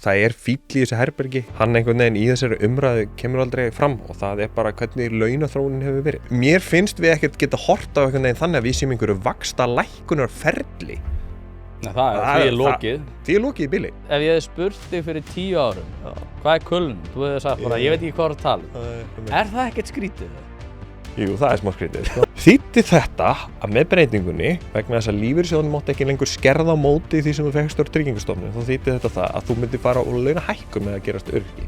það fíll í þessu herbergi, hann einhvern veginn í þessari umræðu kemur aldrei fram og það bara hvernig launaþróunin hefur verið. Mér finnst við ekkert geta hort á einhvern veginn þannig að við séum einhverju vaxtalækkunarferli. Nei, því lokið. Því lokið í bili. Ef ég hefði spurt þig fyrir 10 árum, hvað kulnun? Þú hefði sagt bara, ég veit ekki hvað að tala. Það ekkert skrítið? Jú, það smá skrítið. Þýddi þetta að með breytingunni, vegna þess að lífeyrissjóðurinn mátti ekki lengur skerða á móti því sem þú fékkst úr Tryggingastofnun, þá þýddi þetta það að þú myndir fara og launahækkun með að gerast öryrki.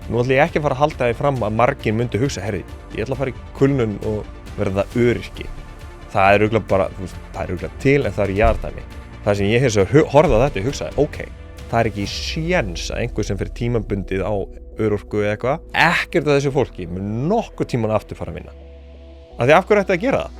Nú ætla ég ekki að fara að halda því fram að margir myndi hugsa, herri, ég ætla að fara í kulnun og verða öryrki. Það örugglega bara, það örugglega til en það jaðardæmi. Það sem ég hins vegar horfði á þetta og hugsaði, ok, það ekki séns að einhver sem fyrir tímabundið á örorku eða eitthvað, ekkert af þessu fólki mun nokkuð tíman aftur fara að vinna. Af því af hverju ætti að gera það?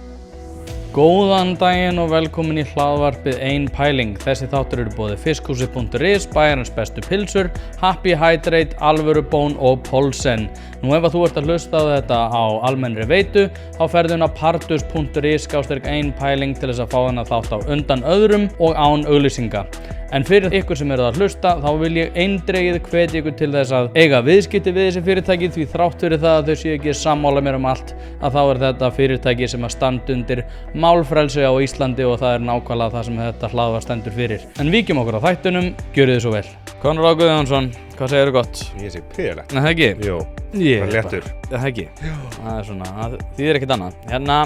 Góðan daginn og velkomin í hlaðvarpið Ein pæling. Þessi þáttur eru boðið fiskhúsi.is, bæjarins bestu pilsur, Happy Hydrate, Alvöru Bón og Polsen. Nú ef þú ert að hlusta á þetta á almennri veitu, þá ferðu inn á partus.is/ein pæling til þess að fá þennan þátt á undan öðrum og án auglýsinga. En fyrir ykkur sem eru að hlusta, þá vil ég eindregið hvetja ykkur til þess að eiga viðskipti við þessi fyrirtæki, því þrátt fyrir það að þau séu ekki sammála mér allt, að þá þetta fyrirtæki sem að standa undir málfrelsi á Íslandi og það nákvæmlega það sem þetta hlaðvarp stendur fyrir. En víkjum okkur á þættunum, gjörið þið svo vel. Conor Áki Guðjónsson, hvað segirðu gott? Ég segi prýðilegt. Nei, það ekki? Jú, bara léttur. Það ekki? Það svona, það þýðir ekkert annað. Hérna,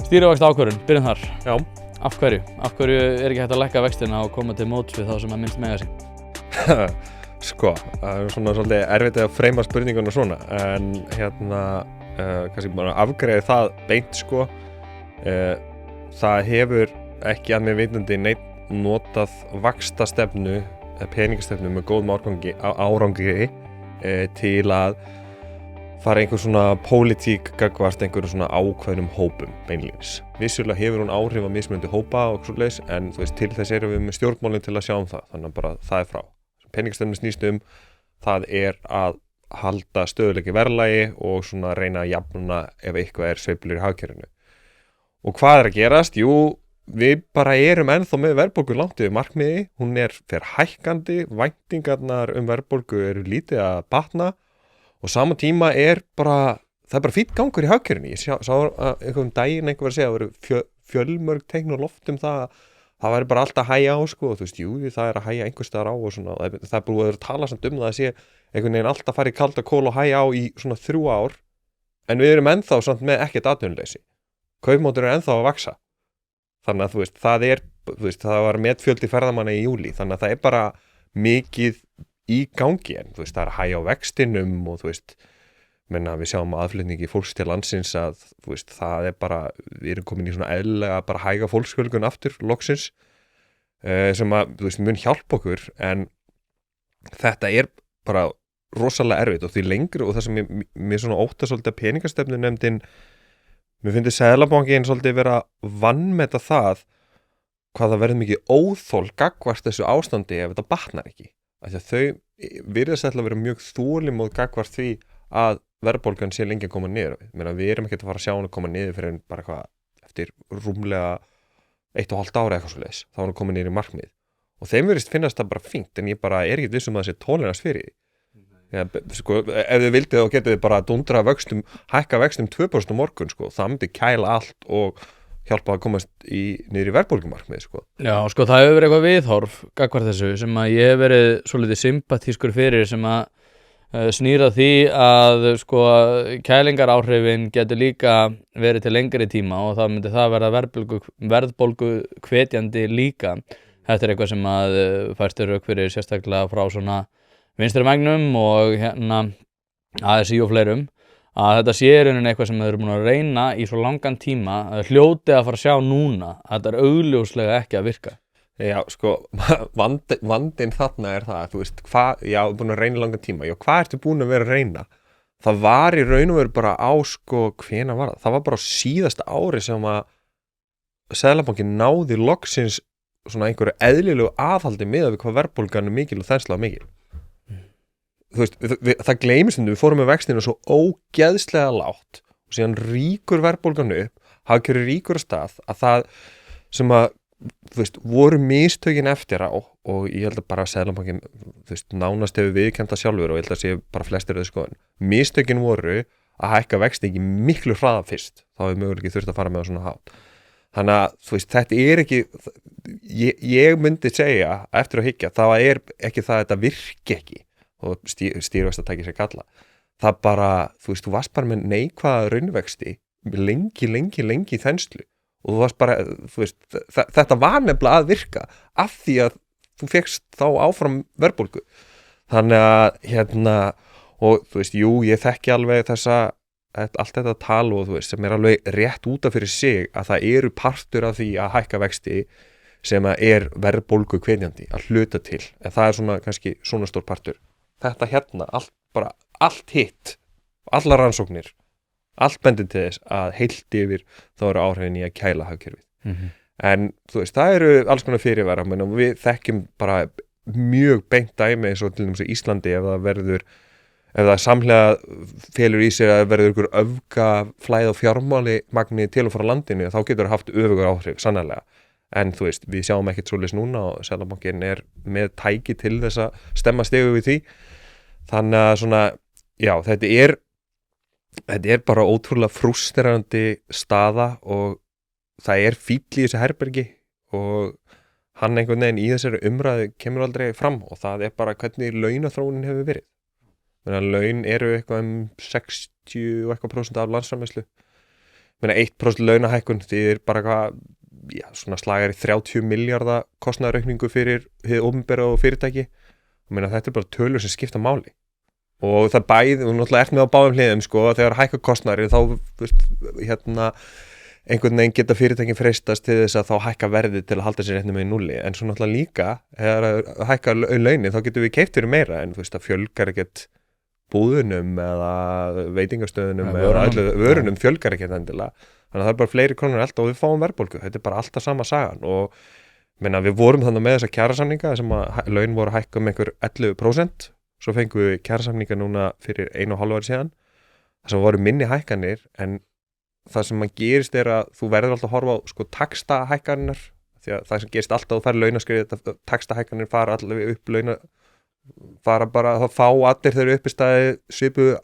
stýrivaxtaákvörðun, byrjum þar. Já. Af hverju? Af hverju ekki hægt að lækka vextina og koma til móts við þá sem að minnst mega sín? Sko, það svona svolítið erfitt að freyma spurninguna svona, en kannski bara afgreiði það beint sko. Það hefur ekki að mér vitandi neitt notað vaxtastefnu, peningastefnu með góðum árangri til að fara einhver svona pólitík gagnvart einhverjum svona ákveðnum hópum beinlínis. Vissulega hefur hún áhrif á mismunandi hópa og svoleiðis, en þú veist, til þess erum við með stjórnmálin til að sjá það, þannig að bara það frá. Peningastefnu snýst það að halda stöðuleiki verðlagi og svona reyna að jafna ef eitthvað sveiflur í hagkerfinu. Og hvað að gerast? Jú, við bara erum ennþá með verðbólgu langt yfir markmiði, hún fer hækkandi, væntingarnar verðbólgu eru lítið að batna og sama tíma það bara fínn gangur í hagkerfinu. Ég sá einhverjum daginn einhver að segja að það eru fjölmörg teikn á loft það væri bara alltaf að hægja á sko, og þú veist, jú, það að hægja einhvers staðar á og svona, og það búið að tala samt það að sé einhvern veginn alltaf að fara í kalda kól og hægja á í svona 3 ár, en við erum ennþá samt með ekkert atvinnuleysi. Kaupmáttur ennþá að vaxa. Þannig að þú veist, það var metfjöldi ferðamanna í júlí, þannig að það bara mikið í gangi, en þú veist, það að hægja á vextinum og þú veist, við sjáum aðflutningi fólks til landsins að þú veist, það bara, við erum komin í svona eðlilega bara hæga fólksfjölgun aftur loksins, sem að þú veist, mun hjálpa okkur, en þetta bara rosalega erfitt og því lengri, og það sem mér svona ótta svolítið að peningastefnu nefndin, mér finnst Seðlabankinn svolítið vera vanmeta það hvað það verður mikið óþol gagnvart þessu ástandi ef þetta batnar ekki. Af því að þau virðast ætla að vera mjög þolinmóð gagnvart því að verðbólgan sé lengi að koma niður. Við erum ekki að fara að sjá hún að koma niður fyrir en bara eftir rúmlega 1,5 ára eitthvað svoleiðis. Þá er hún komið niður í markmið. Og þeim virðist finnast það bara fínt, en ég bara ekki viss að það sé tólerans fyrir því. Ja, sko, ef þið vildið þá getið þið bara að dundra hækka vöxtum 2% morgun, sko. Það myndi kæla allt og hjálpa að komast niður í verðbólgumarkmið, sko. Já, sko, það hefur verið eitthvað viðhorf gagnvart þessu sem að ég hef verið svolítið sympatískur fyrir, sem að snýra því að sko kælingaráhrifin getur líka verið til lengri tíma og það myndi það verða verðbólgu hvetjandi líka. Þetta eitthvað sem að færstir rauk fyrir sérstaklega frá svona vinstri megnum og ASI og fleirum, að þetta sé eitthvað sem þeir eru búin að reyna í svo langan tíma að hljóti að fara að sjá núna að þetta augljóslega ekki að virka. Já, sko, vandinn þarna það, þú veist, búin að reyna langan tíma, hvað ertu búin að vera að reyna? Það var í raun og veru bara á, sko, hvenær var það? Það var bara á síðasta ári sem að Seðlabankinn náði loksins svona einhverju eðlilegu aðhaldi miðað við hvað verðbólgan mikil og þensla mikil. Þú veist, það gleymist við fórum með vextinu svo ógeðslega lágt og síðan ríkur verðbólgan upp, hagkerfið ríkur af stað að það sem að þú veist, voru mistökin eftir á og ég held að bara Seðlabankinn, þú veist, nánast hefur viðurkennt það sjálfur og ég held að sé bara flestir þessu skoðun. Mistökin voru að hækka vexti ekki miklu hraða fyrst, þá hefur mögulega ekki þurft að fara með það svona hátt. Þannig að, þú veist, þetta er ekki, ég myndi segja, eftir að hyggja, það er ekki það að þetta virki ekki og stýrivextatæki sér galla. Það bara, þú veist, þú varst bara með neikvæða raunvexti lengi þenslu og þú varst bara, þú veist, þetta var nefnilega að virka af því að þú fékkst þá áfram verðbólgu. Þannig að, og þú veist, jú, ég þekki alveg allt þetta tal og þú veist, sem alveg rétt út af fyrir sig að það eru partur af því að hækka vexti sem að verðbólgu hvetjandi að hluta til, en það svona kannski svona stór partur. Þetta allt hitt, allar rannsóknir, allt bendir til þess að heilt yfir þá eru áhrifin í að kæla hagkerfið. En þú veist, það eru alls konar fyrirvara, og við þekkjum bara mjög beint dæmi eins og til dæmis í Íslandi ef það samhlega felur í sér að verður ykkur öfgaflæð og fjármálamagni til og frá landinu, þá getur það haft öfugur áhrif, sannarlega. En þú veist, við sjáum ekkert svoleiðis núna og Seðlabankinn með tæki til þess að stemma stigu við því. Þannig að svona, já, þetta er bara ótrúlega frústrerandi staða og það fíll í þessu herbergi og hann einhvern veginn í þessari umræðu kemur aldrei fram og það bara hvernig launaþróunin hefur verið. Laun eru eitthvað 60 og eitthvað % af landsframleiðslu. 1% launahækkun því bara eitthvað, svona slagar í 30 milljarða kostnaðaraukningu fyrir hið opinbera og fyrirtæki. Þetta bara tölur sem skipta máli. Og það og náttúrulega með á báðum hliðum, sko, að þegar hækka kostnaðar þá, einhvern veginn geta fyrirtækin freistast til þess að þá hækka verðið til að halda sér með í núlli. En svo náttúrulega líka, þegar hækka launin, þá getum við keypt fyrir meira, en þú veist, það fjölgar ekkert búðunum eða veitingastöðunum eða vörunum fjölgar ekkert endilega. Þannig að það bara fleiri krónur alltaf og við fáum verðbólgu. Þetta bara alltaf sama sagan og við vorum þannig með þessa kjarasamninga sem að laun voru að hækka einhver 11%. Svo fengum við kjarasamninga núna fyrir 1,5 ári síðan. Það sem voru minni hækkanir en það sem gerist að þú verður alltaf að horfa á sko taxtahækkanir því að það sem gerist alltaf að þú fær launaskrið taxtahækkanir fara allavega upp fara bara að fá allir þeir uppi staði svipu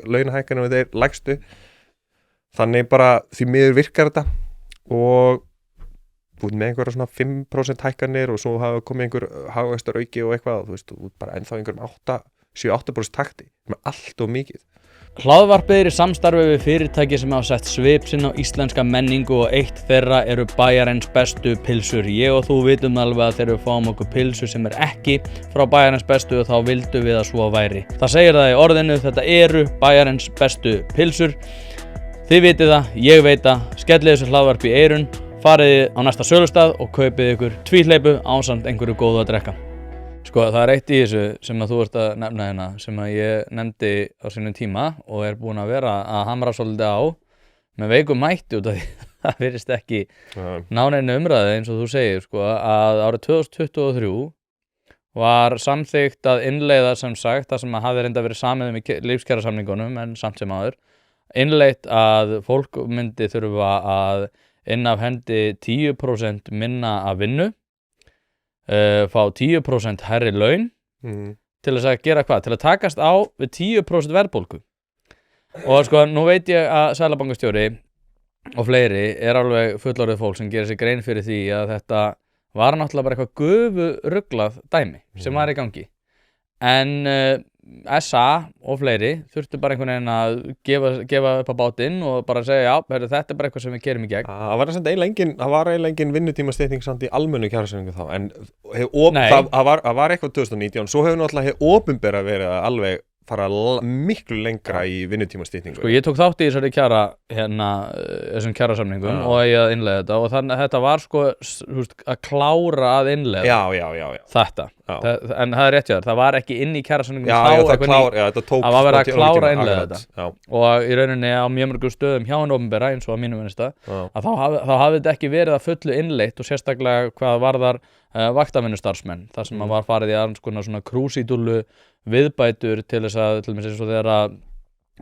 launahækkanir og þeir lægstu. Þannig bara því miður virkar þetta og þú með einhverja svona 5% hækkanir og svo hafa komið einhver hagvextar auki og eitthvað og þú veist, þú bara ennþá einhverjum 7-8% takti, allt og mikið. Hlaðvarpið í samstarfi við fyrirtæki sem hafa sett svip sinn á íslenska menningu og eitt þeirra eru Bæjarins bestu pylsur. Ég og þú vitum alveg að þegar við fáum okkur pylsu sem ekki frá Bæjarins bestu og þá vildum við að svo væri. Það segir það í orðinu, þetta eru Bæjarins bestu pylsur. Þið vitið það, ég veit það, skellið þessu hlaðvarp í eyrun, farið á næsta sölustað og kaupið ykkur tvíhleypu ásamt einhverju góðu að drekka. Sko, það eitt í þessu sem að þú ert að nefna hérna sem að ég nefndi á sínum tíma og búin að vera að hamra svolítið á með veikum mætti út af því það virðist ekki náneinu umræðu eins og þú segir, sko, að árið 2023 var samþykkt að innleiða sem sagt það sem að hafi reynda verið samið í lífskjarasamningunum en samt sem áður innleitt að fólk myndi þurfa að inna af hendi 10% minna af vinnu fá 10% hærri laun til þess að gera hvað? Til að takast á við 10% verðbólgu. Og sko, nú veit ég að seðlabankastjóri og fleiri alveg fullorðið fólk sem gerir sig grein fyrir því að þetta var náttúrulega bara eitthvað gufuruglað dæmi sem var í gangi. En SA og fleiri þurftu bara einhvern veginn að gefa upp á bátinn og bara segja, já, þetta bara eitthvað sem við gerum í gegn. Það var eiginlega engin vinnutímastytting samt í almennu kjarasamningu þá, en það var eitthvað 2019, svo hefur náttúrulega opinbera verið að alveg fara miklu lengra í vinnutímastyttingu. Sko, ég tók þátt í þessum kjarasamningum og ég að innleiða þetta og þannig að þetta var sko að klára að innleiða þetta. En það rétt hjá þér, það var ekki inn í kjarasamningum það var verið að klára að innleiða þetta og í rauninni á mjög mörgum stöðum hjá hinn opinbera eins og á mínum vinnustað að þá hafði þetta ekki verið að fullu innleitt og sérstaklega hvað varðar vaktavinnustarfsmenn þar sem var farið í alls konar svona krúsídúllu viðbætur til þess að til dæmis eins og þegar að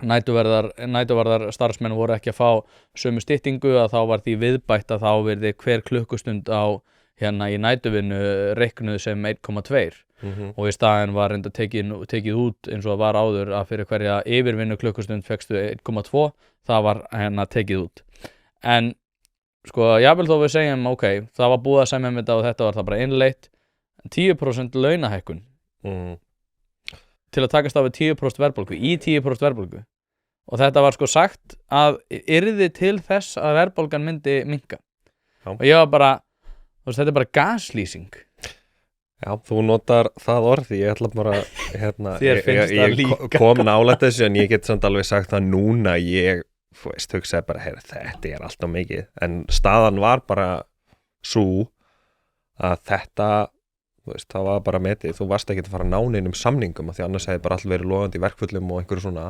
næturvarðar starfsmenn voru ekki að fá sömu styttingu að þá var því viðbætt að þá verði hver klukkustund á hérna í nætuvinnu reiknuð sem 1,2 og í staðinn var reynda tekið út eins og það var áður að fyrir hverja yfirvinnu klukkustund fékkstu 1,2, það var hérna tekið út. En sko, jafnvel þó við segjum, ok, það var búið að semja með þetta og þetta var það bara innleitt, 10% launahækkun til að takast á við 10% verðbólgu, í 10% verðbólgu. Og þetta var sko sagt að yrði til þess að verðbólgan myndi minnka. Já. Og ég var bara, þetta er bara gaslýsing. Já, þú notar það orð, ég ætla bara, Þér finnst það líka. Ég kom nálægt þessu en ég get samt alveg sagt það núna, ég, hugsaði bara, þetta er alltaf mikið. En staðan var bara sú að þetta, það var bara metið, þú varst ekki að fara náninum samningum af því annars hefði bara allt verið logandi í verkfullum og einhverju svona.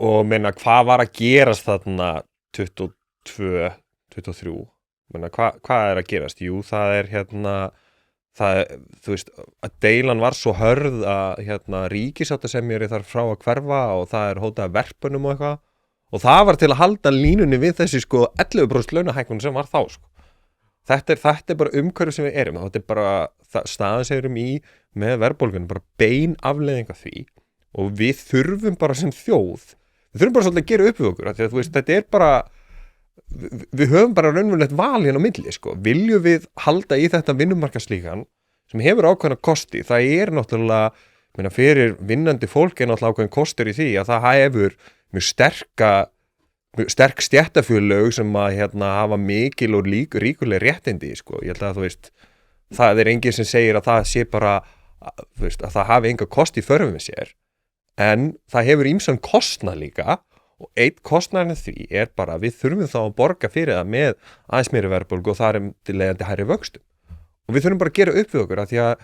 Og meina, hvað var að gerast þarna 22, 23? Meina, hvað er að gerast? Jú, það er þú veist, að deilan var svo hörð að ríkissáttasemjari þarf frá að hverfa og það er hótað verpunum og eitthvað. Og það var til að halda línunni við þessi sko 11% launahækkun sem var þá sko. Þetta er bara umhverfið sem við erum. Þetta er bara staðan sem við erum í með verðbólgunum, bara bein afleiðing af því. Og við þurfum bara sem þjóð, við þurfum bara svolítið að gera upp við okkur, því að þú veist, þetta er bara, við höfum bara raunverulegt val hérna á milli, sko, viljum við halda í þetta vinnumarkaðslíkan sem hefur ákveðna kosti, það er náttúrulega, fyrir vinnandi fólk er náttúrulega ákveðin kostur í því að það hefur mjög sterk stéttafélög sem að hafa mikil og ríkuleg réttindi, sko, ég held að þú veist, það er enginn sem segir að það sé bara, þú veist, að það hafi enga kosti í förfum með sér. En það hefur ýmsan kostnað líka og einn kostnaðin því er bara að við þurfum þá að borga fyrir það með aðeins meiri verðbólgu og það er til leiðandi hærri vöxtum. Og við þurfum bara að gera upp við okkur að því að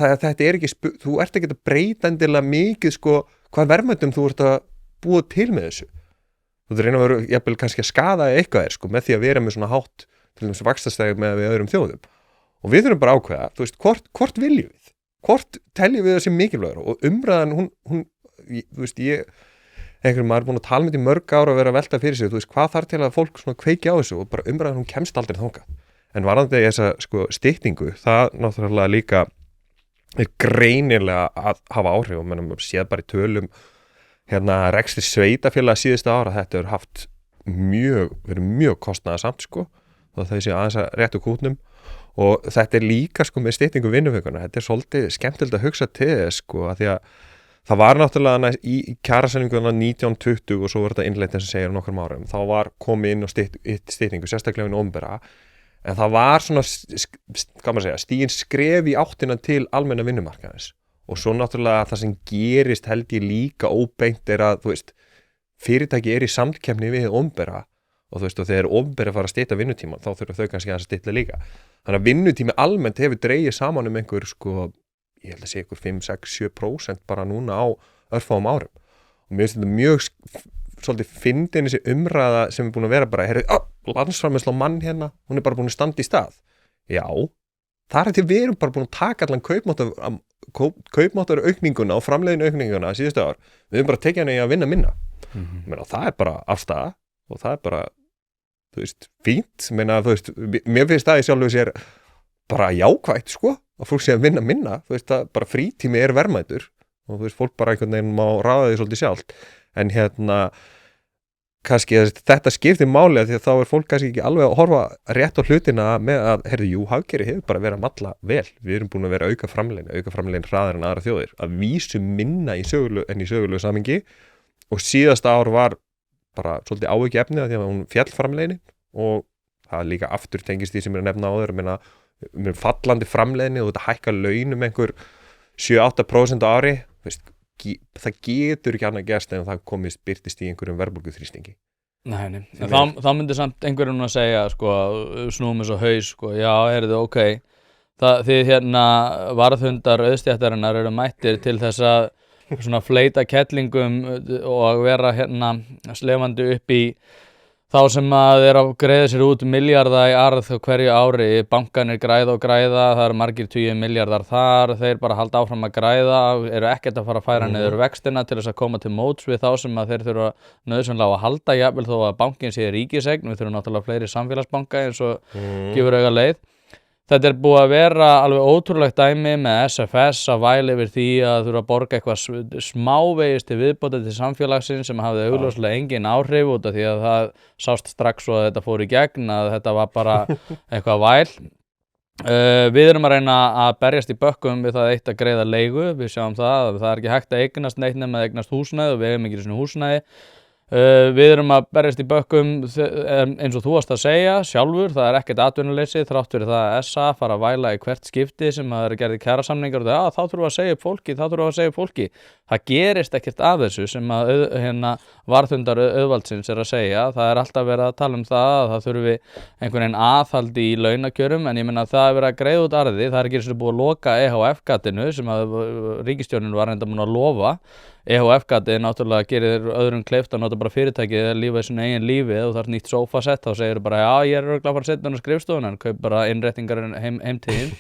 þetta er ekki, þú ert ekki að breyta endilega mikið sko hvað verðmætum þú ert að búa til með þessu. Þú reyna að vera jafnvel kannski að skaða eitthvað sko með því að vera með svona hátt til þess að vaxtastæði með við öðrum þjóðum. Og við þurfum bara að ákveða, þú veist, hvort viljum við? Hvort teljum við þessi mikilvægur og umræðan hún þú veist, maður er búin að tala með í mörg ára og vera að velta fyrir sig, þú veist, hvað þarf til að fólk svona kveiki á þessu og bara umræðan hún kemst aldrei þangað. En varðandi þessa sko styttingu, það náttúrulega líka er greinilega að hafa áhrif og maður séð bara í tölum rekstri sveitafélaga síðustu ára, þetta hefur haft verið mjög kostnaðarsamt sko, og það sé aðeins að réttu kútnum. Og þetta er líka sko með styttingu vinnuvikuna, þetta er svolítið skemmtilegt að hugsa til þess sko að því að það var náttúrulega í kjarasamninguna 1920 og svo var þetta innleitt eins og segir nokkrum árum, þá var komið inn á styttingu, sérstaklega inn opinbera, en það var svona, hvað maður segja, stigin skref í áttina til almenna vinnumarkaðins og svo náttúrulega það sem gerist held ég líka óbeint er að, þú veist, fyrirtæki er í samkeppni við opinbera og þú veist, og þegar opinbera fara að stytta vinnutíma, þá þurfa þau kannski að stytta líka. Þannig að vinnutími almennt hefur dregið saman einhver, sko, ég held að sé einhver 5, 6, 7% bara núna á örfáum árum. Og mér finnst þetta mjög, svolítið fyndin þessi umræða sem er búin að vera bara, landsframleiðsla á mann hérna, hún er bara búin að standa í stað. Já, það til við erum bara búin að taka allan kaupmáttar aukninguna og framleiðinu aukninguna síðustu ár. Við erum bara tekið hann í að vinna minna. Menna, það er bara afstaða og það er bara, þú veist, fínt, þú veist, mér finnst það í sjálfu sér bara jákvætt, sko, að fólk sé að vinna minna, þú veist, að bara frítími er verðmætur og þú veist, fólk bara einhvern veginn má ráða því svolítið sjálft, en kannski þetta skiptir máli því að þá er fólk kannski ekki alveg að horfa rétt á hlutina með að, jú, hagkerfið hefur bara verið að malla vel, við erum búin að vera auka framlegin hraðar en aðra þjóðir, að vísu minna í sögulegu samhengi og síðasta ár var bara svolítið áhyggjuefni því að hún féll framleiðni og það líka aftur tengist því sem er að nefna áður, með fallandi framleiðni og þetta hækka launum einhver 7-8% á ári, veist, það getur ekki annað gerst en það birtist í einhverjum verðbólguþrýstingi. Nei. Þá myndi samt einhverjum að segja, sko, snúum eins og haus, sko, já, ok, þið varðhundar auðstéttarinnar eru mættir til þess að svona fleita kettlingum og vera slefandi upp í þá sem að er að greiða sér út milljarða í arð hverju ári, bankanir græða og græða, það eru margir 20 milljarðar þar, þeir bara halda áfram að græða, eru ekkert að fara að færa niður vextina til þess að koma til móts við þá sem að þeir þurfa nauðsynlega að halda, jafnvel þó að bankin sé ríkiseign, við þurfum náttúrulega fleiri samfélagsbanka eins og gefur auga leið. Þetta búið að vera alveg ótrúlegt dæmi með SFS að væla yfir því að þurfa að borga eitthvað smávegis til viðbótar til samfélagsins sem hafði augljóslega engin áhrif út af því að það sást strax svo að þetta fór í gegn, að þetta var bara eitthvað væl. Við erum að reyna að berjast í bökkum við það eitt að greiða leigu. Við sjáum það er ekki hægt að eignast neitt nema að eignast húsnæði og við eigum ekki svona húsnæði. Við erum að berjast í bökkum eins og þú varst að segja sjálfur, það er ekkert atvinnuleysi þrátt fyrir það að SA fara að væla í hvert skipti sem það gerði kjarasamningar og þá þurfum við að segja upp fólki, það gerist ekkert af þessu sem að varðhundar auðvaldsins er að segja. Það er alltaf verið að tala um það að það þurfi einhvern veginn aðhaldi í launakjörum, en ég meina að það er verið að greiða út arði, það er ekki eins og búið að loka EHF-gatinu sem að ríkisstjórnin var enda búin að lofa. EHF-gatið náttúrulega gerir öðrum kleift að nota bara fyrirtækið að lífa í svona eigin lífi. Ef þú þarf nýtt sófasett þá segir þú bara já, ég er örugglega að fara að setja hann á skrifstofuna en kaup bara innréttingar heim til þín.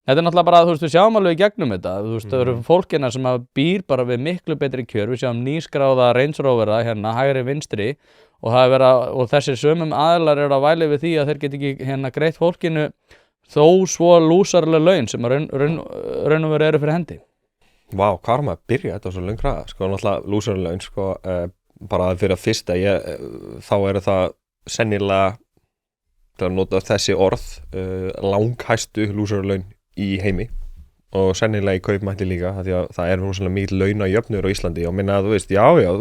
Þetta er náttúrulega bara, við sjáum alveg í gegnum þetta. Það eru fólkina sem býr bara við miklu betri kjör. Við sjáum nýskráða Range Rovera hérna hægri vinstri og þessir sömum aðilar eru að væla við því að þeir get ekki greitt fólkinu þó svo lúsarlega laun sem raun og veru eru fyrir hendi. Vá, hvað maður að byrja þetta svo löng hraða, náttúrulega lúsarlaun, bara fyrir að fyrsta, þá eru það sennilega, til að nota þessi orð, langhæstu lúsarlaun í heimi og sennilega í kaupmætti líka, því að það er rosalega mikil launajöfnur á Íslandi og minna að þú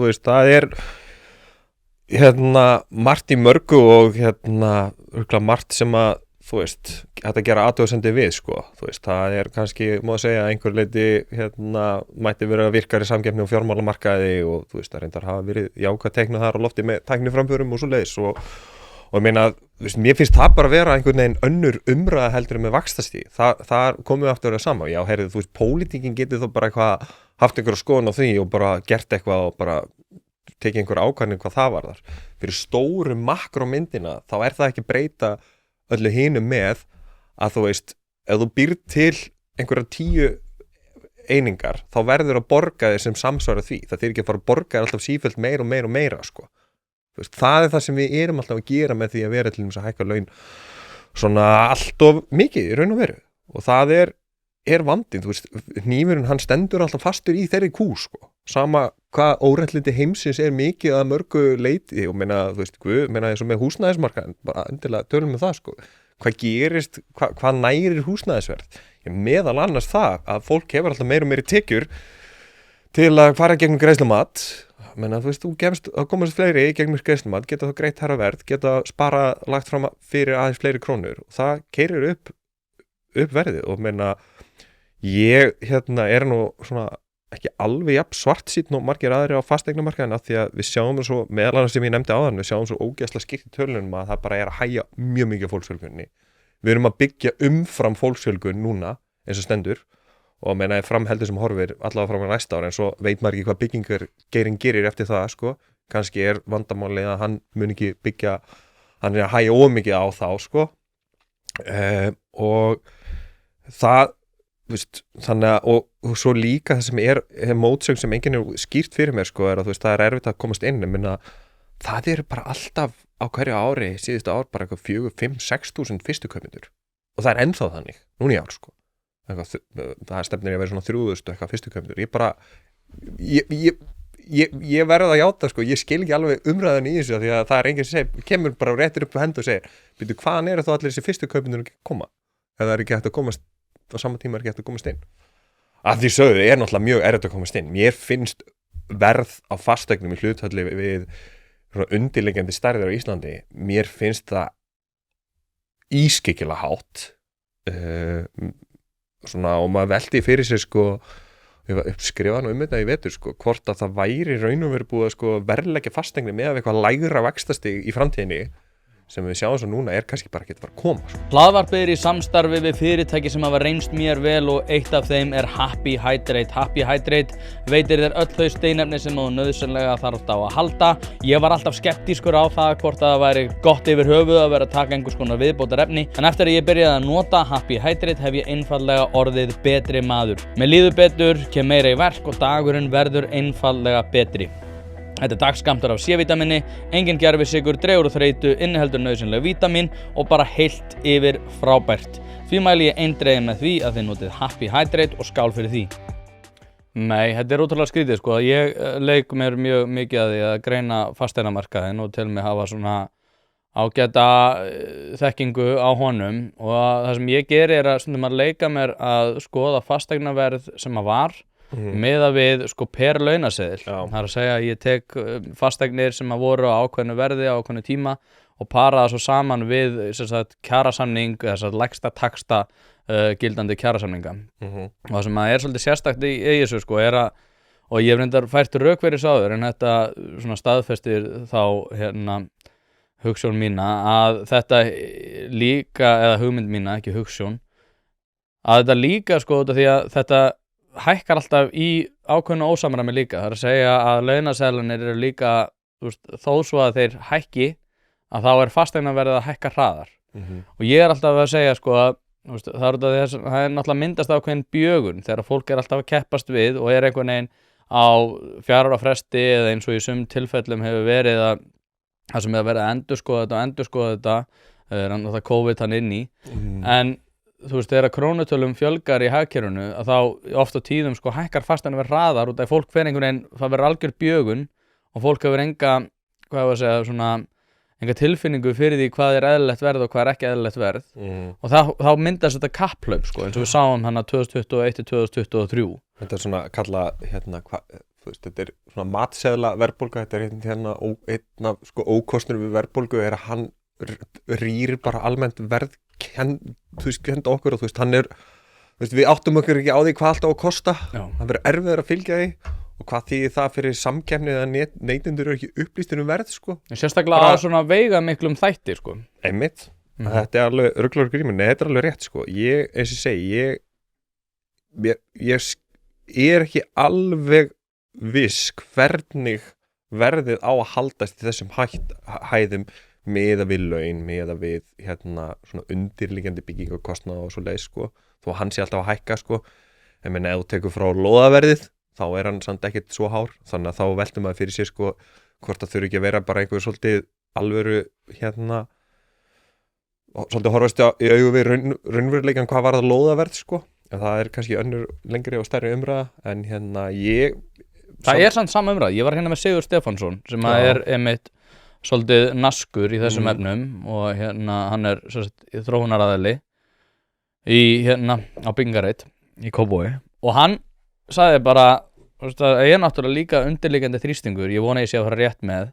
veist, það er margt í mörgu og margt sem að þú veist, þetta gera athugasemdir við, þú veist, það er kannski, má segja, einhver leyti, mætti vera virkari samkeppni á fjármálamarkaði og þú veist, það reyndar hafa verið jákvæð teikna þar á lofti með tækniframförum og svoleiðis og ég meina, þú veist, mér finnst það bara að vera einhvern veginn önnur umræða heldur en með vaxtastig, það komum við aftur að vera sama, já, heyrðu, þú veist, pólitíkin getur þó bara eitthvað, haft einhverja skoðun á því og bara gert eitthvað og bara tekið einhver ákvarðanir hvað það varðar, fyrir stóru makromyndina, þá er það ekki breyta öllu hinum með að þú veist, ef þú býrð til einhverja 10 einingar, þá verður að borga þér sem samsvara því. Það þýðir ekki að fara að borga þér alltaf sífellt meira, Þú veist, það er það sem við erum alltaf að gera með því að vera til þess að hækka laun svona allt of mikið í raun og veru. Og það er vandinn, þú veist, hnífurinn hann stendur alltaf fastur í þeirri kú, Sama hvað óréttlæti heimsins er mikið að mörgu leyti og þú veist, eins og með húsnæðismarkaðinn, bara endilega tölum við það, Hvað gerist, hvað nærir húsnæðisverð? Meðal annars það að fólk hefur alltaf meira og meiri tekjur til að fara gegnum greiðslumat. Þú veist, þú komast fleiri gegnum greiðslumat, geta þá greitt herra verð, geta lagt fram fyrir aðeins fleiri krónur og það keyrir upp verðið og ég er nú svona ekki alveg jafn svartsýnn og margir aðrir á fasteignamarkaðinn af því að við sjáum svo, meðal annars sem ég nefndi áðan, við sjáum svo ógeðslega skýrt í tölunum að það bara er að hægja mjög mikið fólksfjölgunni. Við erum að byggja umfram fólksfjölgun núna eins og stendur og framheldur sem horfir allavega fram á næsta ári en svo veit maður ekki hvað byggingargeirinn gerir eftir það, Kannski er vandamálið að hann mun ekki byggja, hann er að hægja ómikið á þá, og það þannig að og svo líka það sem er mótsögn sem enginn er skýrt fyrir mér er að þú veist það er erfitt að komast inn það eru bara alltaf á hverju ári síðustu ár bara eitthvað 4, 5, 6.000 fyrstu kaupendur og það er ennþá þannig núna í ár það stefnir að vera svona 3.000 eitthvað fyrstu kaupendur ég verð að játa ég skil ekki alveg umræðan í þessu því að það er enginn sem segir, kemur bara réttir upp á hendu og segir, byrju hvaðan eru þá allir þessi fyrstu kaupendur að koma ef það er ekki hægt að komast á sama tíma er ekki hægt að komast inn að því sögðu er náttúrulega mjög erfitt að komast inn mér finnst verð á fasteignum í hlutfalli við undirliggjandi stærðir á Íslandi mér finnst það ískyggilega hátt svona og maður velti fyrir sér ég skrifa nú þetta í vetur hvort að það væri raun og veru búið að verðleggja fasteigni með eitthvað lægra vaxtastig í framtíðinni sem við sjáum svo núna er kannski bara ekki að fara að koma. Hlaðvarpið er í samstarfi við fyrirtæki sem hafa reynst mér vel og eitt af þeim er Happy Hydrate. Happy Hydrate veitir þér öll þau steinefni sem þú nauðsynlega þarft á að halda. Ég var alltaf skeptískur á það hvort það væri gott yfir höfuð að vera að taka einhvers konar viðbótarefni en eftir að ég byrjaði að nota Happy Hydrate hef ég einfaldlega orðið betri maður. Mér líður betur, kem meira í verk og dagurinn verður einfaldlega betri. Þetta dagskammtur af C-vítamini, engin gervisykur, dregur úr þreytu, inniheldur nauðsynleg vítamin og bara heilt yfir frábært. Því mæli ég eindregið með því að þið notið Happy Hydrate og skál fyrir því. Nei, þetta ótrúlega skrítið sko. Ég leik mér mjög mikið að því að greina fasteignamarkaðinn og til mig hafa svona ágæta þekkingu á honum og það sem ég geri að stundum að leika mér að skoða fasteignaverð sem að var miðað við sko per launaseðil. Það að segja að ég tek fasteignir sem að voru á ákveðnu verði á ákveðnu tíma og para það svo saman við kjarasamning eða lægsta taxta gildandi kjarasamninga. Og það sem að svolítið sérstakt í þessu sko að, og ég hef reyndar fært rök fyrir sáður en þetta svona staðfestir þá hugsjón mína að þetta líka, eða hugmynd mína, ekki hugsjón, að þetta líka sko því að þetta hækkar alltaf í ákveðnu ósamræmi líka. Það að segja að launaseðlarnir eru líka, þó svo að þeir hækki, að þá fasteignaverðið að hækka hraðar. Og ég alltaf að segja sko að það náttúrulega myndast ákveðin bjögun þegar fólk alltaf að keppast við og einhvern veginn á 4 ára fresti eða eins og í sumum tilfellum hefur verið að það sem hefur verið að endurskoða þetta náttúrulega COVID hann inn í en þegar krónutölum fjölgar í hagkerfinu að þá oft á tíðum sko hækkar fasteignaverð hraðar út af fólk fer einhvern veginn, það verður algjör bjögun og fólk hefur enga tilfinningu fyrir því hvað eðlilegt verð og hvað ekki eðlilegt verð og þá myndast þetta kapphlaup sko eins og við sáum hana 2021 til 2023. Þetta svona kalla þetta svona matseðla verðbólga, þetta einn af sko ókostur við verðbólgu að hann rýr bara almennt verðkennd okkur og hann við áttum okkur ekki á því hvað alltaf á að kosta, það verður erfiður að fylgja því og hvað þýðir það fyrir samkeppni að neytendur eru ekki upplýstir verð sko. Sérstaklega að svona veiga miklum þætti sko. Einmitt, þetta alveg ruglaður grímur, nei þetta alveg rétt sko. Eins og segi, ég ekki alveg viss hvernig verðið á að haldast í þessum hæðum miða við laun, miða við svona undirliggjandi byggingakostnað og svo leið sko, þó hann sé alltaf að hækka sko, en ef þú tekur frá lóðaverðið þá hann samt ekkert svo hár, þannig að þá veltum maður fyrir sér sko hvort það þurfi ekki að vera bara einhver svolítið alvöru svolítið horfast í augu við raunveruleikann hvað var það lóðaverð sko, en það kannski önnur lengri og stærri umræða, en það samt sama umræða. Ég var með Sigur Stefánsson sem einmitt svolítið naskur í þessum efnum og hann þróunaraðili á Byggingareit í Kópavogi og hann sagði bara að náttúrulega líka undirliggjandi þrýstingur, ég vona ég sé að fara rétt með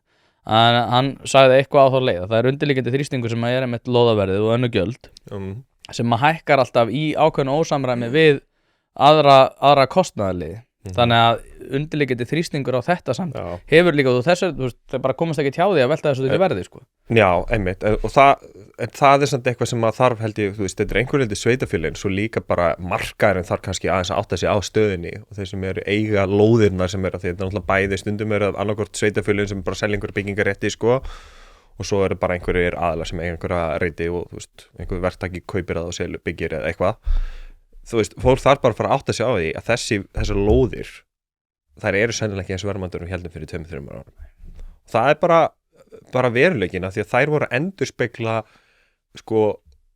en hann sagði eitthvað á þá leið það undirliggjandi þrýstingur sem einmitt lóðaverðið og önnur gjöld sem hækkar alltaf í ákveðnu ósamræmi við aðra kostnaðarliði þannig að undirliggjandi þrýstingur á þetta samt hefur líka það bara komast ekki hjá því að velta þessu til verði sko. Já, einmitt, og það samt eitthvað sem að þarf held ég, þetta einhver heldur sveitafélagin, svo líka bara markaðurinn þarf kannski aðeins að átta sig á stöðinni og þeir sem eru eiga lóðirnar sem að þetta náttúrulega bæði stundum annarkvort sveitafélagin sem bara selja einhver byggingarétti sko og svo bara einhverjir aðilar sem eiga einhverja reiti og einhver verktaki kaupir það og selur byggir eða eitthvað. Fólk þarf bara að fara að átta sig á því að þessar lóðir þær eru sennilega ekki eins verðmætar heldum fyrir 2-3 árum. Það bara veruleikinn af því að þær voru að endurspegla sko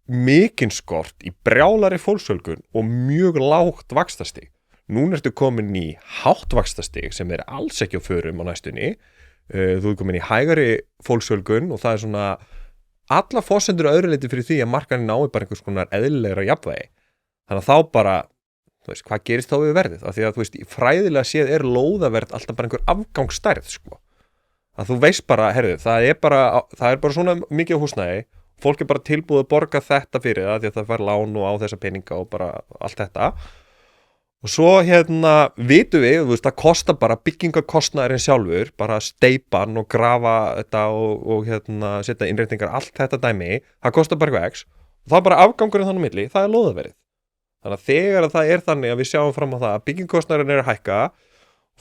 mikinn skort í brjálari fólksfjölgun og mjög lágt vaxtastig. Núna ertu komin í hátt vaxtastig sem alls ekki á förum á næstunni. Þú komin í hægari fólksfjölgun og það svona alla forsendur að öðru leyti fyrir því að markaðurinn nái bara einhvers konar eðlilegra jafnvægi. Þannig að þá bara, hvað gerist þá við verðið? Af því að, fræðilega séð lóðaverð alltaf bara einhver afgangsstærð, sko. Að þú veist bara, það er bara svona mikið á húsnæði, fólk er bara tilbúið að borga þetta fyrir það, því að það fær lán og á þessa peninga og bara allt þetta. Og svo, vitum við, það kostar bara byggingakostnaðurinn sjálfur, bara steypan og grafa þetta og setja innréttingar, allt þetta dæmi, það kostar bara eitthvað X. Og það er bara afgangurinn þannig milli, það er lóðaverðið. Þannig að þegar það er þannig að við sjáum fram á það að byggingakostnaðurinn að hækka,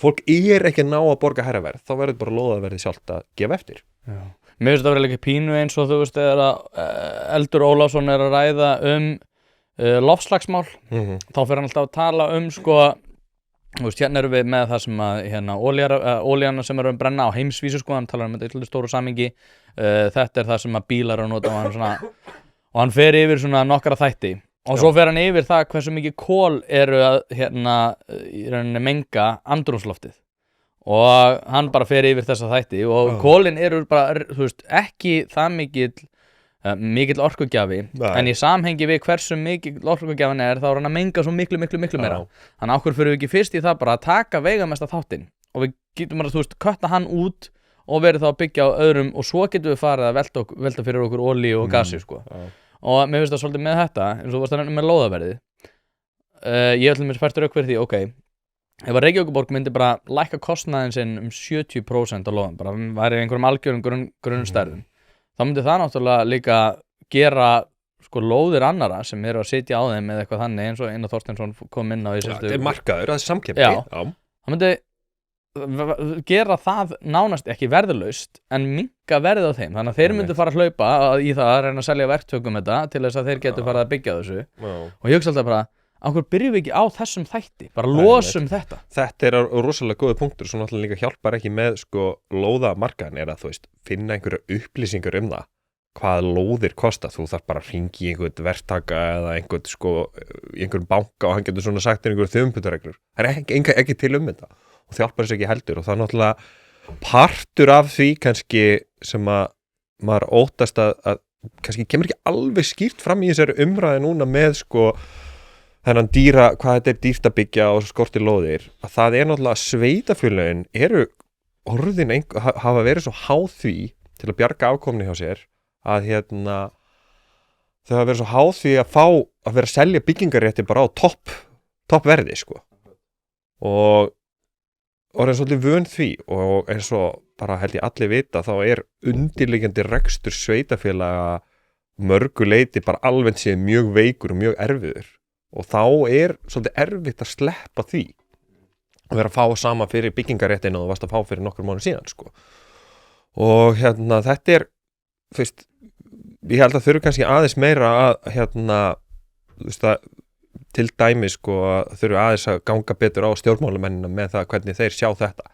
fólk ekki að ná að borga hærra verð, þá verður bara lóðaverðið sjálft að gefa eftir. Já. Mér finnst það verið ekki pínu eins og þegar Eldur Ólafsson að ræða loftslagsmál, þá fer hann alltaf að tala sko Þú veist, hérna erum við með það sem að hérna, olíana sem erum að brenna á heimsvísu sko, hann talar þetta í stóru samingi þetta það sem að bílar eru að nota og hann fer yfir svona nokkra þætti og svo fer hann yfir það hversu mikið kol eru að hérna, í rauninni menga andrúmsloftið og hann bara fer yfir þessa þætti og kolin eru bara, þú veist, ekki það mikill orkugjafi en í samhengi við hversu mikill orkugjafin þá hann að menga svo miklu meira þannig okkur fyrir við ekki fyrst í það bara að taka veigamesta þáttinn og við getum bara, þú veist, kötta hann út og verið þá að byggja á öðrum og svo getum við farið að velta fyrir okkur olíu og gasi sko. Og mér finnst það svolítið með þetta eins og þú varst að nefna með lóðaverðið ég ætlum mér fært rauk fyrir því, ok ef að Reykjavíkurborg myndi bara lækka kostnaðinn sinn 70% á lóðan bara væri einhverjum algjörum grunnstærðum þá myndi það náttúrulega líka gera sko lóðir annara sem eru að sitja á þeim eða eitthvað þannig eins og Einar Þorsteinsson kom inn á þetta er markaður, það er samkeppni það myndi gera það nánast ekki verðlaust en minnka verðið á þeim þannig að þeir myndi fara að hlaupa í það að reyna að selja verktökum þetta til þess að þeir getur farið að byggja þessu og ég hugsa alltaf bara okkur byrjum við ekki á þessum þætti bara losum þetta er rosalega góði punktur svo náttúrulega líka hjálpar ekki með sko lóðamarkaðin er að þú veist finna einhverja upplýsingar það hvað lóðir kosta þú þarf bara að hringi í einhvern verktaka eða einhvern sko í einhvern banka og hann getur svona sagt einhverjum þjóðumpundarreglur það er ekki til þetta og þjálpar þess ekki heldur og það er náttúrulega partur af því kannski sem að maður óttast að kannski kemur ekki alveg skýrt fram í þessari umræði núna með sko þennan hvað þetta er dýrt að byggja og skortir lóðir, að það er náttúrulega sveitafélögin eru orðin hafa verið svo háð því til að bjarga afkomni hjá sér að hérna þau hafa verið svo háð því að vera að selja byggingarétti bara á topp verði sko og orðin svolítið vön því og eins og bara held ég allir vita þá er undirliggjandi rekstur sveitafélaga mörgu leyti bara alveg séð mjög veikur og mjög erfiður og þá er svolítið erfitt að sleppa því og vera að fá sama fyrir byggingaréttinu og þú varst að fá fyrir nokkur mánuð síðan sko. Og hérna þetta er fyrst, ég held að þurfi kannski aðeins meira að hérna til dæmi sko þurfi aðeins að ganga betur á stjórnmálamennina með það hvernig þeir sjá þetta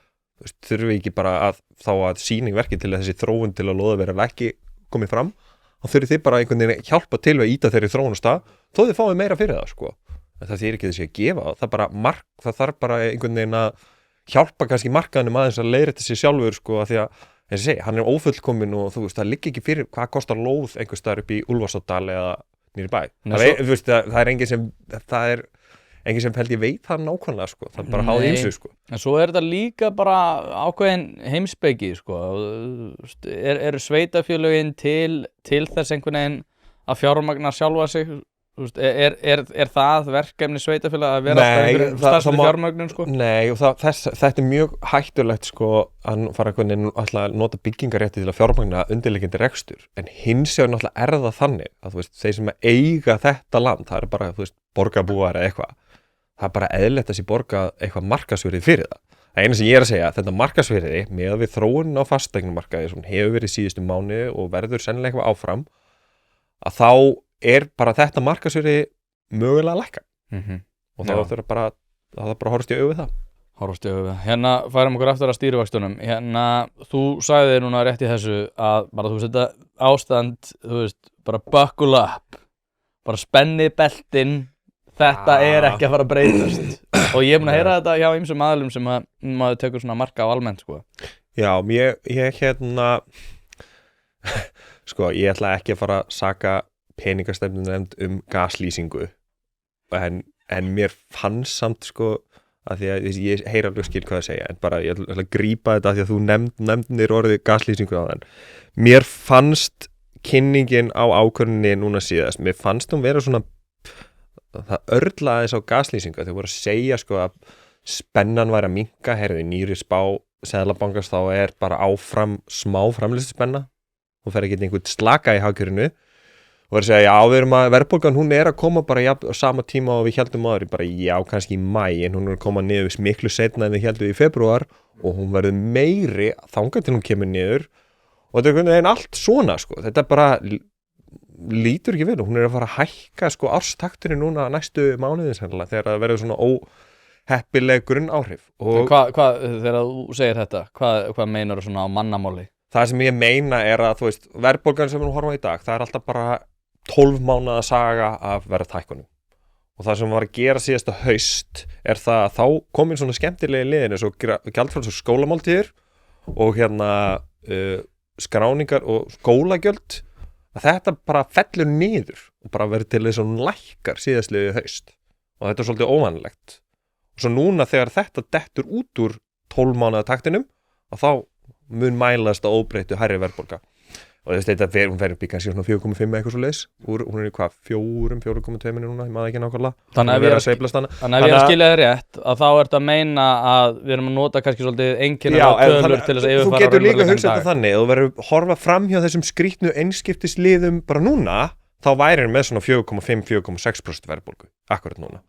þurfi ekki bara að þá að sýning verki til að þessi þróun til að lóðaverðar ekki komið fram og þurfi þið bara einhvern veginn hjálpa til að íta þeirri þróun á stað þó þið fáið meira fyrir það sko en það þýr ekki þessi að gefa það þarf bara einhvern veginn að hjálpa kannski markaðnum aðeins að leiðrétta sig sjálfur sko að því að eins og segi, hann er ófullkominn og þú veist, það liggur ekki fyrir hvað kostar lóð einhvers staðar upp í Úlfarsárdal eða nýri bæ. Það er engin sem held ég veit það nákvæmlega sko, það er bara háð ýmsu sko. En svo er þetta líka bara ákveðin heimspeki sko, eru sveitafélögin til þess einhvern veginn að fjármagna sjálfa sig? Er það verkefni sveitafélag að vera stærstu fjármögnun sko? Nei, og þetta er mjög hættulegt sko að fara að nota byggingarétti til að fjármagna undirliggjandi rekstur en hins vegar náttúrulega er það þannig að þú veist, þeir sem eiga þetta land það er bara, þú veist, borgarbúar eða eitthvað það er bara eðlilegt að sé borga eitthvað markaðsvirði fyrir það. Það eina sem ég er að segja, þetta markaðsvirði með við þróun á fasteignamarkaði sem hefur verið síðustu mánuði og verður sennilega eitthvað áfram að þá er bara þetta markaðsvirði mögulega að lækka og þá þarf bara að horfast í augu það. Hérna færum okkur aftur að stýrivöxtunum. Hérna þú sagði þér núna rétt í þessu að bara þú setja ástand, þú veist, bara buckle up, bara spenni beltin, þetta er ekki að fara að breytast og ég er búin að heyra þetta hjá ýmsum aðilum sem að maður tekur svona marka á almennt sko. Já, ég hérna sko, ég ætla ekki að fara að saka peningastefnunefnd gaslýsingu en mér fannst samt sko að því að ég heyr alveg skil hvað það segja en bara ég ætla að grípa þetta að því að þú nefnir orðið gaslýsingu á þann mér fannst kynningin á ákvörðunni núna síðast mér fannst hún vera svona það örlaðis á gaslýsingu þau voru að segja sko að spennan væri að minnka herði nýri spá Seðlabankans þá er bara áfram smá framleiðsluspenna og fer ekki einhvern slaka í hagkerfinu og verður að segja, já, verðbólgan hún er að koma bara á sama tíma og við heldum áður, bara já, kannski í maí, en hún er að koma niður miklu seinna en við heldum í febrúar og hún verður meiri þangað til hún kemur niður og þetta er einhvern veginn allt svona, sko, þetta bara lítur ekki vel og hún er að fara að hækka, sko, árstakturinn núna næstu mánuðin sennilega þegar það verður svona heppileg grunnáhrif og Þegar þú segir þetta, hvað meinar svona á mannamáli? það sem ég meina að þú veist, verðbólgan sem við horfum á í dag, það alltaf bara 12 mánaða saga af verðhækkunum og það sem var að gera síðasta haust það að þá komin svona skemmtilegi liðin eins og gjaldfrjáls og skólamáltíðir og skráningar og skólagjöld að þetta bara fellur niður og bara verður til þess að hún lækkar síðastliðið haust og þetta svolítið óvanlegt og svo núna þegar þetta dettur út úr 12 mánaða taktinum að þá mun mælast að óbreyttu hærri verðbólga og þú veist hún fer upp í kannski svona 4,5 eitthvað svo leis hún í hvað, 4,2 núna, ég maður ekki nákvæmlega þannig að við erum skiljaði rétt að þá ert að meina að við erum að nota kannski svolítið einkennar á tölur til þess að yfirfara þú getur líka að hugsa þetta þannig þú verður horfa fram hjá þessum skrýtnu einskiptisliðum bara núna þá væri hann með svona 4,5-4,6% verðbólgu akkurat núna.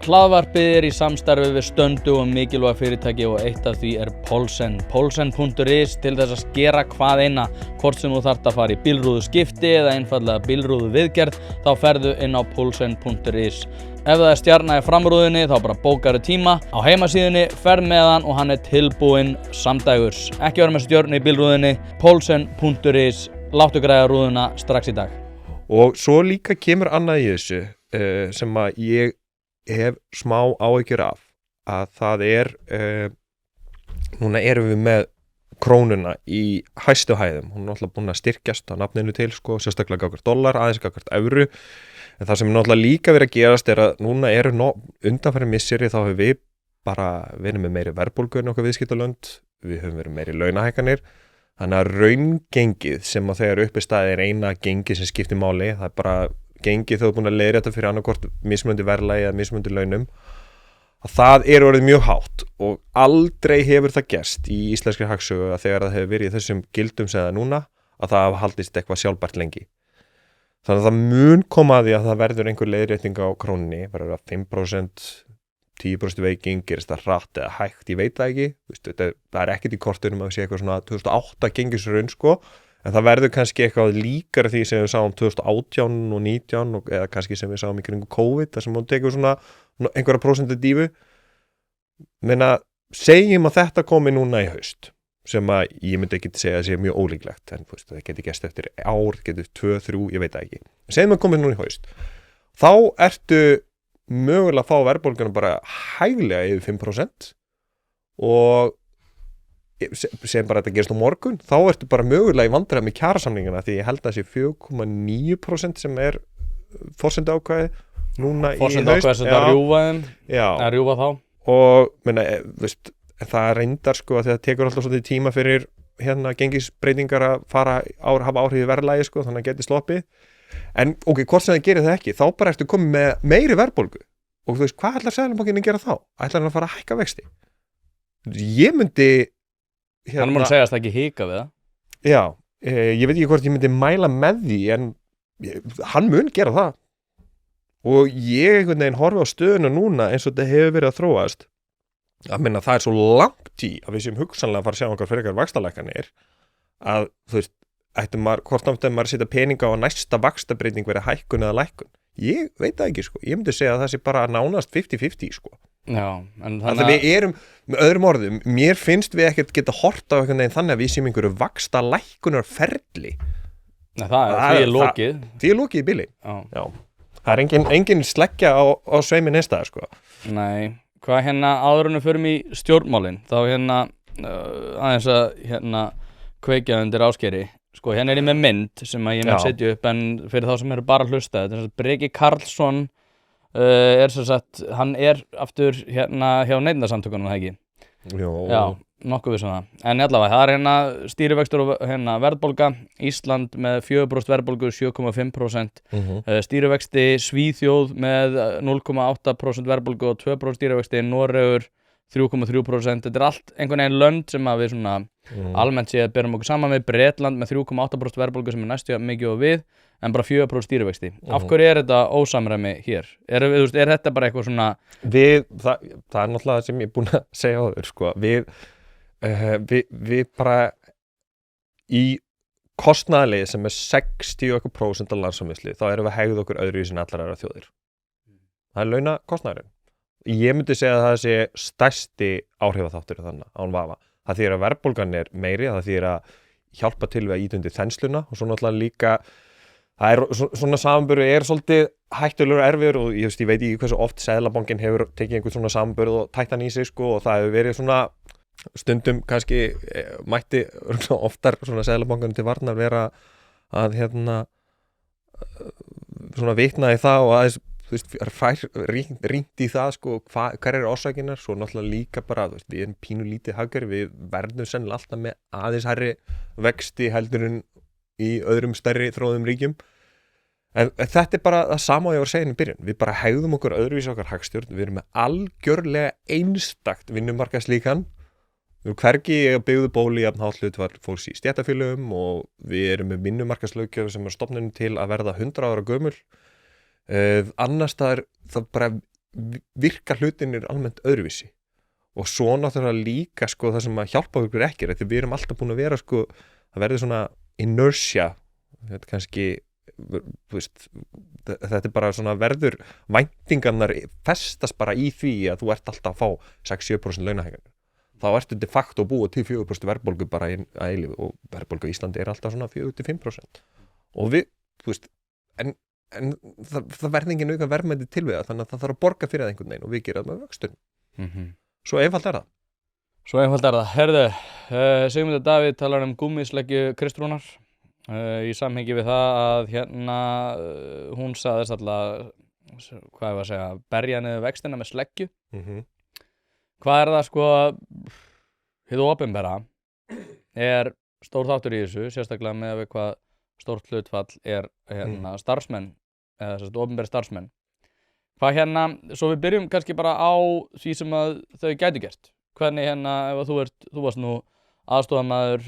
Hlaðvarpið í samstarfi við stöndu og mikilvæg fyrirtæki og eitt af því Polsen. Polsen.is til þess að skera hvað eina hvort sem þú þarft að fara í bílrúðu skipti eða einfallega bílrúðu viðgerð þá ferðu inn á Polsen.is. Ef það stjarna í framrúðinni þá bara bókaru tíma á heimasíðunni, ferð með hann og hann tilbúinn samdægurs. Ekki vera með stjörnu í bílrúðinni, Polsen.is, láttu græða rúðuna strax í dag. Og svo líka kemur annað í þessu sem að ég hef smá áhyggjur af að það núna erum við með krónuna í hæstu hæðum hún náttúrulega búin að styrkjast á nafninu til sérstaklega gagnvart dollar, aðeins gagnvart evru en það sem náttúrulega líka verið að gerast að núna undanfæri misseri þá hefur við bara verið með meiri verðbólgu en okkar viðskiptalönd við höfum verið meiri launahækkanir þannig að raungengið sem að þegar uppi staðið eina gengið sem skiptir máli það bara gengið þau búin að leiðra þetta fyrir annarkvort mismunandi verðlagi eða mismunandi launum að það orðið mjög hátt og aldrei hefur það gerst í íslenskri hagsögu að þegar það hefur verið í þessum gildum sem það núna að það hafa haldist eitthvað sjálfbært lengi þannig að það mun koma að því að það verður einhver leiðrétting á krónunni verður að 5% 10% veiking, gerist það hratt eða hægt ég veit það ekki, það ekkert í kortunum að við sé eitthvað svona 2008 gengisraun en það verður kannski eitthvað líkara því sem við sáum 2018 og 19 eða kannski sem við sáum í kringu COVID þar sem hún tekur svona einhverja prósentu dífu menna segjum að þetta komi núna í haust sem að ég myndi ekki segja að sé mjög ólíklegt en það geti gerst eftir ár, geti 2-3, ég veit það ekki segjum að komi núna í haust þá ertu mögulega að fá verðbólguna bara hæglega yfir 5% og sem bara þetta gerist á morgun þá ertu bara mögulega í vandræðum með kjarasamningana því ég held að það sé 4,9% sem forsendu ákvæði núna í haust forsendu ákvæði sem það rjúfa þá og menna, það reyndar að það tekur alltaf svolítið tíma fyrir gengisbreytingar að hafa áhrif í verðlagi þannig að geti sloppið en hvort sem það gerir það ekki þá bara ertu komið með meiri verðbólgu og þú veist hvað ætlar Seðlabankinn að gera þá? Ætlar hann að fara að hækka vexti? Ég myndi hann má segja að það ekki hika við það já, ég veit ekki hvort ég myndi mæla með því en hann mun gera það og ég einhvern veginn horfi á stöðuna núna eins og þetta hefur verið að þróast að minna það svo langt í að við séum hugsanlega að fara að sjá okkar frekar vaxtalækkanir að þú veist hvort náttúrulega maður setja peninga á að næsta vaxtabreyting verið hækkun eða lækkun ég veit það ekki ég myndi segja að það sé bara nánast 50-50 Já, en þannig að við erum með öðrum orðum, mér finnst við ekkert geta hort á einhvern veginn þannig að við séum einhverju vaxta lækkunar ferli því er lokið því er lokið í bili Já. Það er engin sleggja á sveimi neðstæða Nei, hvað áður en við förum í stjórnmálin þá aðeins að kveikja undir Ásgeiri er ég með mynd sem að ég með setja upp en fyrir þá sem eru bara að hlusta þetta er Breki Karlsson sem sagt, hann aftur hjá Neytendasamtökunum það ekki? Jó. Já, nokkuð við svona. En allavega, það er stýrivextur og verðbólga, Ísland með 4% verðbólgu, 7,5%, stýrivexti Svíþjóð með 0,8% verðbólgu og 2% stýrivexti, Noregur 3,3%, þetta allt einhvern veginn lönd sem að við svona almennt séð berum okkur saman við, Bretland með 3,8% verðbólgu sem næstu mikið og við, en bara 4% stýrivexti. Af hverju þetta ósamræmi hér? Er þetta bara eitthvað svona... Það er náttúrulega sem ég er búin að segja á þér, við bara í kostnaðarlið sem 60% af landsframleiðslu, þá erum við hegð okkur öðru í sinna allar aðra þjóðir. Það er launakostnaðurinn. ég myndi segja að það sé stærsti áhrifaþáttur þannig án vafa. Það þýðir að verðbólgan meiri, það þýðir að hjálpa til við að ýta undir þensluna og svo náttúrulega líka það svona samanburður svolítið hættulegur og erfiður og ég veit ekki hversu oft Seðlabankinn hefur tekið einhvern svona samanburð og tætt hann í sig og það hefur verið svona stundum kannski mætti oftar svona Seðlabankanum til varnar vera að svona vitna í það og aðeins rýnt í það hver orsækinar, svo náttúrulega líka bara við erum pínu lítið hagkerfi, við verðum sennilega alltaf með aðeins hærri vexti heldur en í öðrum stærri þróðum ríkjum en þetta bara það sama og ég var að segja í byrjun, við bara hegðum okkur öðruvísi okkar hagstjórn, við erum með algjörlega einstakt vinnumarkaðslíkan, við erum hvergi að byggðu bóli jafn hátt hlutfall fólks í stéttarfélögum og við erum með vinnumarkaðslöggjöf sem stofnun til að verða 100 ára gömul. Annars það bara virka hlutinir almennt öðruvísi og svo náttúrulega líka það sem að hjálpa okkur ekki því við erum alltaf búin að vera það verður svona inertia þetta kannski þetta bara svona verður væntingarnar festast bara í því að þú ert alltaf að fá 6-7% launahækkanir þá ertu de facto búið til 4% verðbólgu bara að eilífu og verðbólgu í Íslandi alltaf svona 4-5% og við en það verði engin auka verðmæti til við það þannig að það þarf að borga fyrir það einhvern veginn og við gerum það með vöxtun Svo einfalt er það Herðu, Sigmundur Davíð talar gúmmisleggju Kristrúnar í samhengi við það að hún sagðist alltaf hvað ég var að segja, berja niður vextina með sleggju Hvað það hið opinbera stór þáttur í þessu, sérstaklega með við hvað stórt hlutfall starfsmenn eða þess að opinberi starfsmenn hvað svo við byrjum kannski bara á því sem að þau gætu gert hvernig ef þú varst nú aðstoðarmaður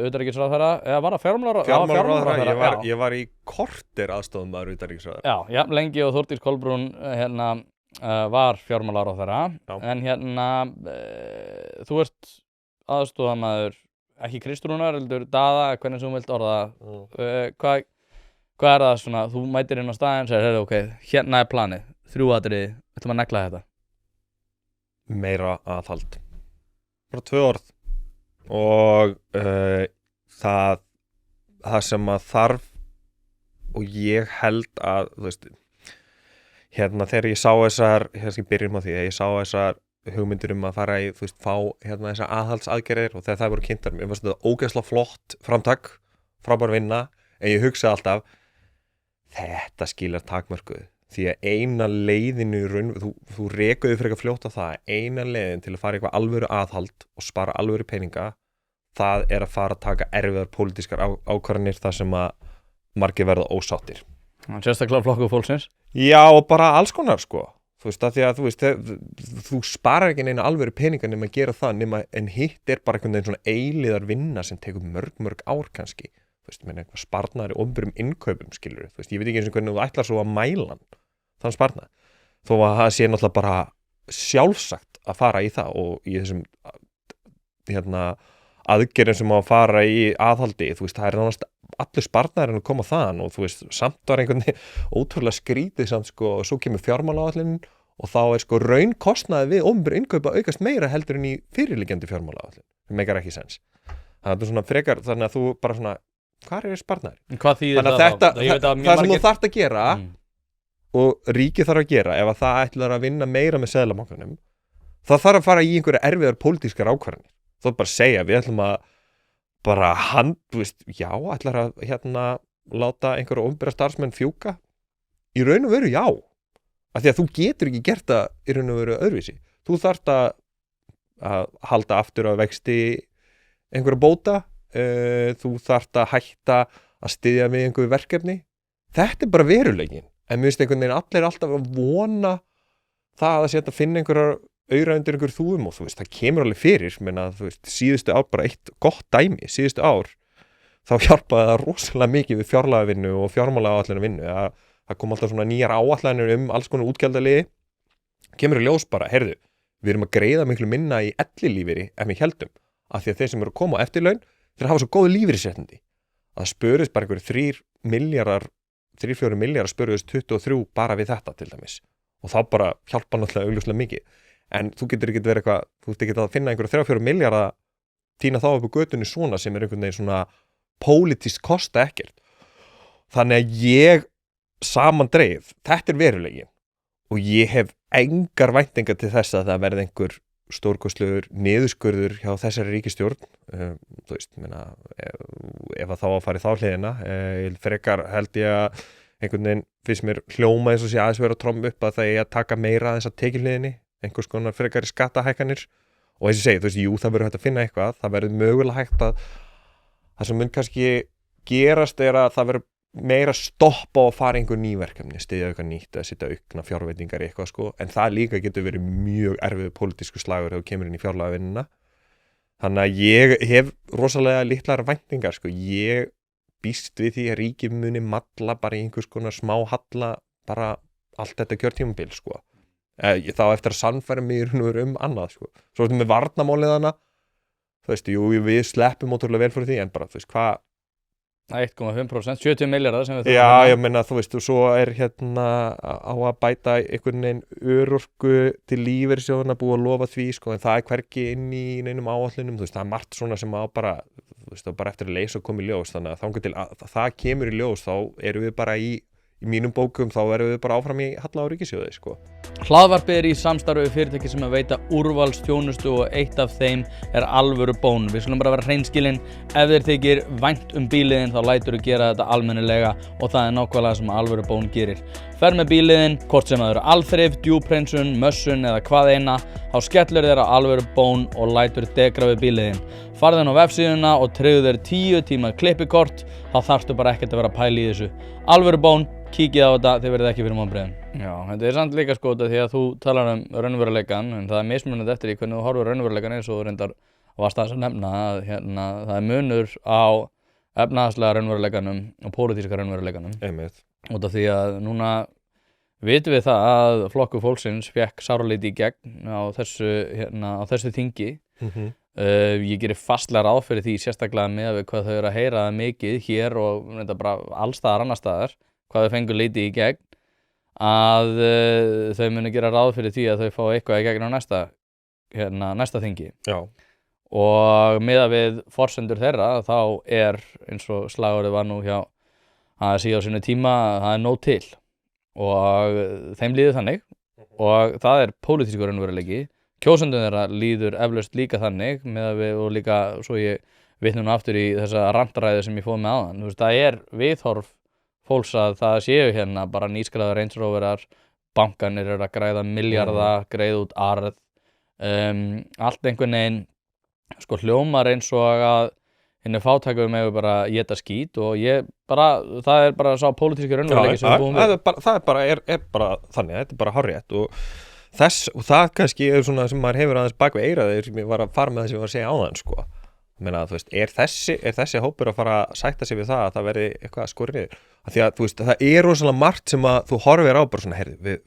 utanríkisráðherra eða var það fjármálaráðherra ég var í korter aðstoðarmaður utanríkisráðherra já, lengi og Þórdís Kolbrún var fjármálaráðherra en þú ert aðstoðarmaður ekki Kristrúnar, heldur Daða, hvernig sem þú vilt orða hvað það svona, þú mætir inn á staðinn og segir, ok, hérna planið 3 atriði, ætlum að negla þetta meira aðhald bara 2 orð og það sem að þarf og ég held að þú veist þegar ég sá þessar byrjum á því, þegar ég sá þessar hugmyndir að fara í, þú veist, fá þessar aðhaldsaðgerðir og þegar það voru kynntar mér fannst þetta ógeðslega flott framtak frábær vinna, en ég hugsaði alltaf þetta skilar takmörkuð því að eina leiðinu þú rekuði fyrir að fljóta það eina leiðin til að fara eitthvað alvöru aðhald og spara alvöru peninga það að fara að taka erfiðar pólitískar ákvarðanir þar sem að margir verða ósáttir Sérstaklega Flokkur fólksins Já, og bara alls konar Þú veist, að því að þú sparar ekki neina alvöru peninga nema að gera það en hitt bara einhvern veginn svona eilíðar vinna sem tekur mörg ár kannski. Þú veist, með einhver sparnaðar í opinberum innkaupum, skilur. Þú veist, ég veit ekki eins og hvernig þú ætlar svo að mæla þann sparnað. Þó að það sé náttúrulega bara sjálfsagt að fara í það og í þessum aðgerðum sem á að fara í aðhaldi, þú veist, það nánast allur sparnaðurinn að koma þaðan og þú veist, samt var einhvern veginn ótrúlega skrítið samt og svo kemur fjármálaáætlunin og þá raunkostnaði við opinber innkaupa aukast meira heldur en í fyrirliggjandi fjármálaáætlun sem meikar ekki sens. Það svona frekar, þannig að þú bara svona, hvað sparnaður? Hvað þýðir það þá? Það sem þú þarft að gera og ríkið þarf að gera ef að það ætlar að vinna meira með seðlabankanum, það þarf að fara í einhverja erfiðar pólitískar ákvarðanir. Þú bara segja, við ætlum að bara þú veist, já, ætlar að láta einhverja opinbera starfsmenn fjúka í raun og veru já af því að þú getur ekki gert það í raun og veru öðruvísi, þú þarft að halda aftur á vexti einhverja bóta þú þarft að hætta að styðja við einhverju verkefni þetta bara verulegin, en mér finnst einhvern veginn allir alltaf að vona það að finna einhverjar auðra undir einhver þúum og þú veist, það kemur alveg fyrir menna, þú veist, síðustu ár bara eitt gott dæmi, síðustu ár þá hjálpaði það rosalega mikið við fjárlagavinnu og fjármálaáætlunarvinnu það kom alltaf svona nýjar áætlanir alls konar útgjaldaliði kemur í ljós bara, heyrðu, við erum að greiða miklu minna í ellilífeyri en við heldum af því að þeir sem eru að koma á eftirlaun þeir hafa svo góð lífeyrisréttindi að það spurðist bara einhverju 3-4 milljarðar spurðist 23 bara við þetta til dæmis og þá bara hjálpa náttúrulega augljóslega mikið, en þú getur ekki verið eitthvað, þú ert ekki að finna einhverja 3-4 milljarða tína þá upp á götunni svona sem einhvern veginn svona pólitískt kosta ekkert. Þannig að ég samandreið, þetta verulegin og ég hef engar væntingar til þess að það verði einhver stórkostlegur niðurskurður hjá þessari ríkisstjórn, þú veist, ef að þá að fara í þá hliðina, frekar held ég að einhvern veginn finnst mér hljóma eins og sé aðeins vera að tromma upp að það er að taka meira þess að tekjuhliðinni, einhvers konar frekari skattahækkanir og eins og segi, þú veist, jú, það verður hægt að finna eitthvað, það verður mögulega hægt að það sem mun kannski gerast er að það verður meira stoppa og fara einhver nýverkefni, styðja eitthvað nýtt að setja aukna fjárveitingar í eitthvað sko, en það líka getur verið mjög erfið pólitísku slagur þegar þú kemur inn í fjárlagavinnuna. Þannig að ég hef rosalega litlar væntingar sko, ég býst við því að ríkið muni malla bara í einhvers konar smá halla bara allt þetta kjörtímabil sko. Þá eftir að sannfæra mig annað sko. Svo ertu með varnarmálið hana, þú veist, jú, við sleppum ótrúlega vel fyrir því, en bara, þú veist, hvað 1,5%, 70 milljarðar sem við Já, ég meina, þú veist, og svo er á að bæta einhvern veginn örorku til lífeyrissjóðanna búið að lofa því, sko, en það hvergi inn í neinum áætlunum, þú veist, það er margt svona sem á bara, þú veist, bara eftir að leysa og koma í ljós, þannig að þangað til að það kemur í ljós, þá erum við bara í mínum bókum, þá erum við bara áfram í halla á ríkissjóði, sko. Hlaðvarpið er í samstarfi við fyrirtæki sem að veita úrvalsþjónustu og eitt af þeim er Alvöru Bón. Við skulum bara vera hreinskilin, ef þér þykir vænt bíliðin þá læturðu gera þetta almennilega og það er nákvæmlega sem Alvöru Bón gerir. Fer með bíliðin, hvort sem það eru alþrif, djúphreinsun, mössun eða hvað eina, þá skellur þér á Alvöru Bón og lætur degra við bíliðin. Farðu inn á vefsíðuna og tryggðu þér 10 tíma klippikort, þá þarftu bara ekkert að vera að pæla í þessu. Alvöru Bón, kíkið á þetta, þið verðið ekki fyrir vonbrigðum. Já, þetta er samt líka sko því að þú talar raunveruleikann, en það er mismunandi eftir í hvernig þú horfir raunveruleikann eins og reyndar varst aðeins að nefna að það er munur á efnahagslega raunveruleikanum og pólitíska raunveruleikanum. Einmitt. Út af því að núna vitum við það að Flokkur fólksins fékk sáralítið í gegn á þessu þingi. Ég gerir fastlega ráð fyrir því sérstaklega með hvað þau eru að heyra mikið hér og reyndar bara allstaðar annarstaðar, hvað þau fengur lítið í gegn, að þau muni gera ráð fyrir því að þau fá eitthvað í gegn á næsta þingi. Já. Og miðað við forsendur þeirra þá er, eins og slagorðið var nú hjá ASÍ á sínu tíma, það er nóg til og þeim líður þannig og það er pólitískur raunveruleiki. Kjósendum þeirra líður eflaust líka þannig miðað við og líka svo ég vitna nú aftur í þessa rantræðu sem ég fóð með áðan. Þú veist, það er viðhorf fólks að það séu hérna bara nýskráðar Range Roverar, bankanir eru að græða milljarða, greiða út arð, allt einhvern veginn sko hljómar eins og að henni fátækum hefur bara éta skít og það er bara sá pólitíski raunveruleiki sem við búum við. Það er bara þannig, þetta er bara hárrétt og það kannski er svona sem maður hefur aðeins bak við eyrað sem ég var að fara með það sem ég var að segja áðan sko. Meina, þú veist, er þessi hópur að fara að sætta sig við það að það verði eitthvað skorið niður? Af því að þú veist, það er rosalega margt sem að þú horfir á bara svona,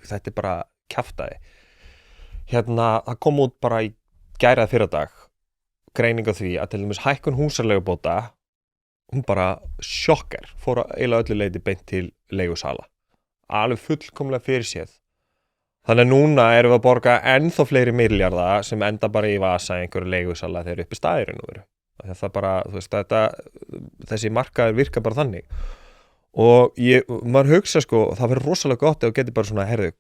þetta er bara kjaftaði. Það kom út bara í gærað fyrradag greining á því að til dæmis hækkun húsaleigubóta, hún bara sjokkar, fór eiginlega öllu leyti beint til leigusala. Alveg fullkomlega fyrir séð. Þannig að núna erum við að borga ennþá fleiri milljarða sem enda bara í vasa einhverju leigusala þegar uppi staðir nú eru. Það bara, þú veist, þessi markaður virka bara þannig. Og maður hugsa sko, það verður rosalega gott ef þú getur bara svona, herðu,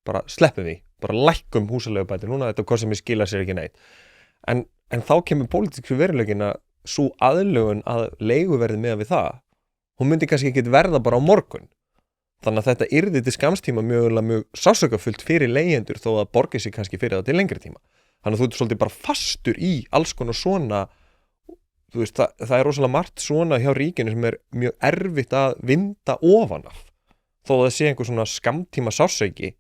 bara sleppum því, bara lækkum húsaleigubætur núna, þetta hvort sem ég skila sér ekki neitt. En þá kemur pólitísku veruleikin að sú aðlögun að leiguverðið með við það, hún myndi kannski ekki verða bara á morgun. Þannig að þetta yrði til skamstíma mjög sásökafullt fyrir leigjendur þó að borgi sig kannski fyrir það til lengri tíma. Þannig að þú ert svolítið bara fastur í alls konar svona, þú veist, það er rosalega margt svona hjá ríkinu sem er mjög erfitt að vinda ofan af. Þó að það sé einhver svona skamtíma sásöki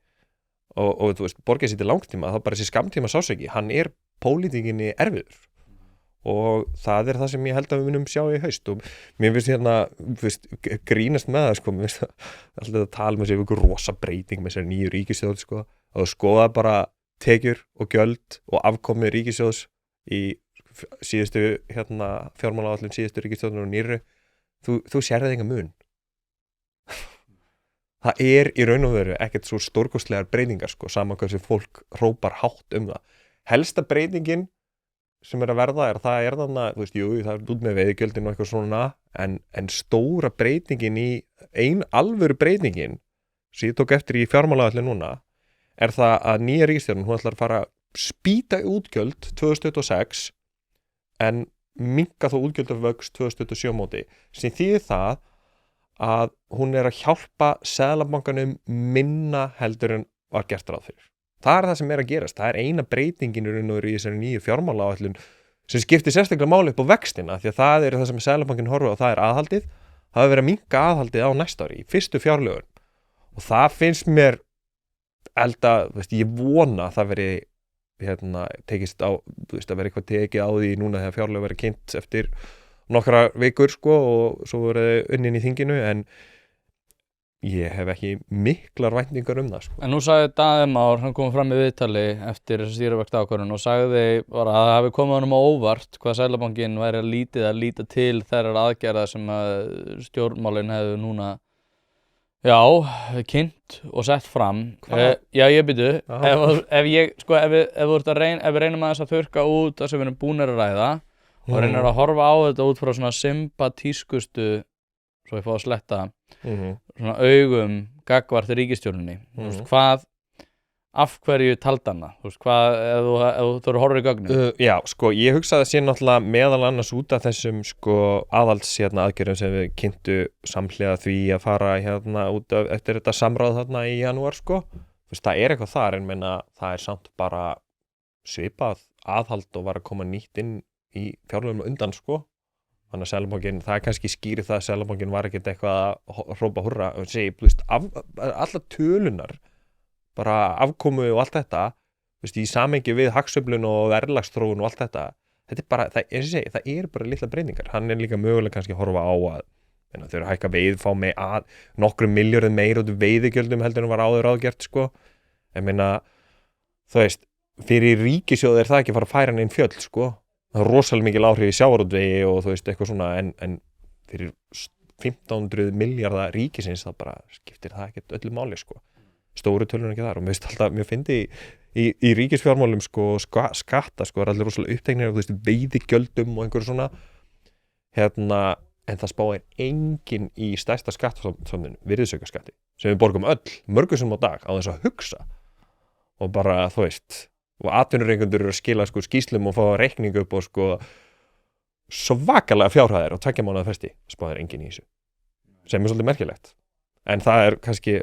og þú veist, borgið sér til langtíma, þá bara þessi skamtíma sásöki, hann er pólitíkinni erfiður. Og það er það sem ég held að við munum sjá í haust og mér finnst grínast með það sko, mér finnst alltaf að tala með sér ykkur rosa breyting með þessari nýju ríkissjóð sko, og skoða bara tekjur og gjöld og afkomi ríkissjóðs í síðustu fjármálaáætlun síðustu ríkissjóðunar og nýrri, þú sérði enga mun. það í raun og veru ekkert svo stórkostlegar breytingar sko, saman hversu fólk hrópar hátt það. Helsta breytingin sem að verða það þarna, þú veist, jú, það út með veiðigjöldin og eitthvað svona, en stóra breytingin ein alvöru breytingin sem ég tók eftir í fjármálaáætlun núna það að nýja ríkisstjórnin, hún ætlar að fara spýta útgjöld 2026 en minnka þó útgjöldavöxt 2027 móti, sem þýðir það að hún að hjálpa Seðlabankanum minna heldur en var gert ráð fyrir. Það það sem að gerast. Það eina breytingin í þessari nýju fjármálaáætlun sem skiptir sérstaklega máli upp á vextina, því að það það sem Seðlabankinn horfir á, það aðhaldið. Það hefur verið að minnka aðhaldið á næsta ári, í fyrstu fjárlögum. Og það finnst mér ég vona að það veri tekist á, að vera eitthvað tekið á því núna þegar fjárlög verið kynnt eftir nokkra vikur sko, og svo verið unnin í þinginu, en ég hef ekki miklar væntingar það sko. En nú sagði Daði Már, hann kom fram í viðtali eftir þessi stýrivaxtaákvörðun og sagði bara að það hafi komið honum á óvart hvað Seðlabankinn væri að líta til þeirrar aðgerða sem að stjórnmálin hefðu núna kynnt og sett fram. Já, ég byrju, ef við reynum aðeins að þurrka út það sem við erum búnir að ræða og reynir að horfa á þetta út frá svona sympatískustu, svo ég fá að sletta, svona augum gagnvart ríkisstjórninni. Af hverju taldana? Hvað, ef þú horfir í gögnum? Já, sko, ég hugsaði að sé náttúrulega meðal annars út af þessum sko aðhalds aðgerðum sem við kynntu samhliða því að fara út af eftir þetta samráð þarna í janúar sko. Það eitthvað þar, en meina það samt bara svipað aðhald og var að koma nýtt inn í fjárlögum undan sko. Þannig að Seðlabankinn, það kannski skýrir það að Seðlabankinn var ekkert eitthvað að hrópa húrra og segja, allar tölunar, bara afkomu og allt þetta, í samhengi við hagsveiflun og verðlagsþróun og allt þetta, bara, það bara litla breytingar. Hann líka mögulega kannski að horfa á að þau eru að hækka fá með nokkrum milljörðum meira út veiðigjöldum heldur en var áður ágert, sko. Ég meina, þú veist, fyrir ríkissjóð það ekki að fara að færa neinn fjöll, sko. Það rosalega mikil áhrif í sjávarútvegi og þú veist, eitthvað svona, en fyrir 1500 milljarða ríkisins það bara skiptir það ekkert öllu máli, sko. Stóru tölur ekki þar, og mér fyndi í ríkisfjármálum, sko, skatta, sko, allir rosalega uppteknir, þú veist, veiðigjöldum og einhverju svona, en það spáir enginn í stærsta skattsamninu, virðisaukaskatti, sem við borgum öll, mörgum sem á dag, á þess að hugsa, og bara, þú veist, og atvinnureigendur eru að skila sko skýrslum og fá reikningu upp og sko svakalega fjárhæðir og 2 mánaða fresti, spáir enginn í þessu, sem svolítið merkilegt. En það kannski,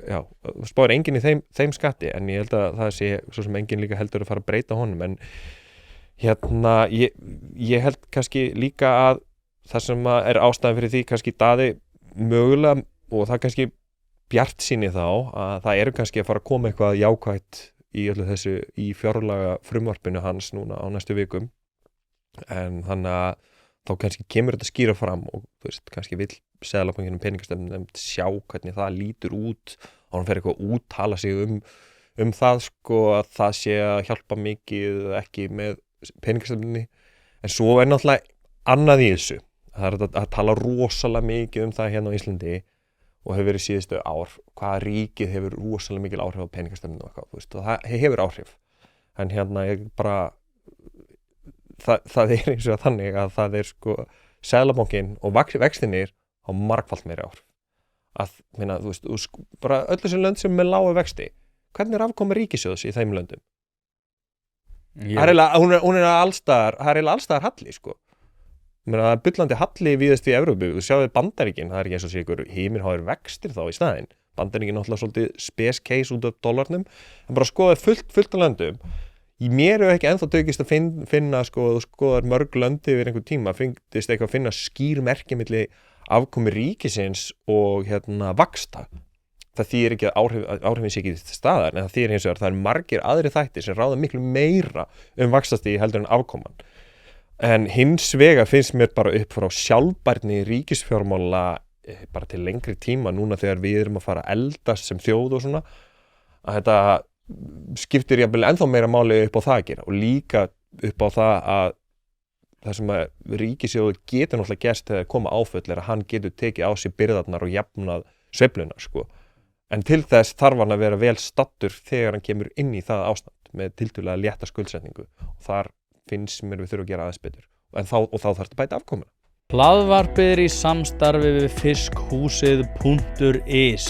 spáir enginn í þeim skatti, en ég held að það sé svo sem enginn líka heldur að fara að breyta honum, en ég held kannski líka að það sem ástæðan fyrir því kannski Daði mögulega, og það kannski bjartsýni þá, að það eru kannski að fara að koma eitthvað jákvætt í öllu þessu í fjárlaga frumvarpinu hans núna á næstu vikum, en þannig að þá kannski kemur þetta skýra fram og þú veist, kannski vill Seðlabankinn og peningastefnunefnd sjá hvernig það lítur út og hann fer eitthvað að úttala sig það sko, að það sé að hjálpa mikið ekki með peningastefnunni, en svo náttúrulega annað í þessu, það að tala rosalega mikið það hérna á Íslandi og hefur verið síðustu ár, hvaða ríkið hefur rosalega mikil áhrif á peningastefninu og eitthvað, þú veist, og það hefur áhrif. En ég bara, það eins og þannig að það sko Seðlabankinn og vextinir á margfalt meiri áhrif. Að, þú veist, bara öll þessi lönd sem með lágu vexti, hvernig afkomu ríkissjóðs í þeim löndum? Hún allstaðar, það allstaðar halli, sko. Það bullandi halli víðast í Evrópu, þú sjáðu Bandaríkin, það ekki eins og sé ykkur himinháir vextir þá í staðinn. Bandaríkin náttúrulega svolítið space case út af dollarnum, en bara skoðað fullt af löndum. Mér hefur ekki ennþá tökist að finna, sko, þú skoðar mörg löndi yfir einhvern tíma, finnst eitthvað að finna skýr merki milli afkomu ríkisins og vaxta. Það þýðir ekki að áhrifin sé ekki til staðar, en það þýðir hins vegar að það eru margir aðrir þættir sem ráða miklu meira vaxtastig heldur en afkoman. En hins vegar finnst mér bara upp frá sjálfbærni ríkisfjármála bara til lengri tíma núna þegar við erum að fara að eldast sem þjóð og svona, að þetta skiptir jafnvel ennþá meira máli upp á það að gera og líka upp á það að það sem að ríkissjóður getur náttúrulega gerst þegar koma áföll að hann getur tekið á sig byrðarnar og jafnað sveifluna, sko. en til þess þarf hann að vera vel stattur þegar hann kemur inn í það ástand með tiltölulega létta skuldsetningu og þar finnst mér við þurfum að gera aðeins betur og þá þarf þetta bæta afkomuna. Hlaðvarpið í samstarfi við fiskhúsið.is.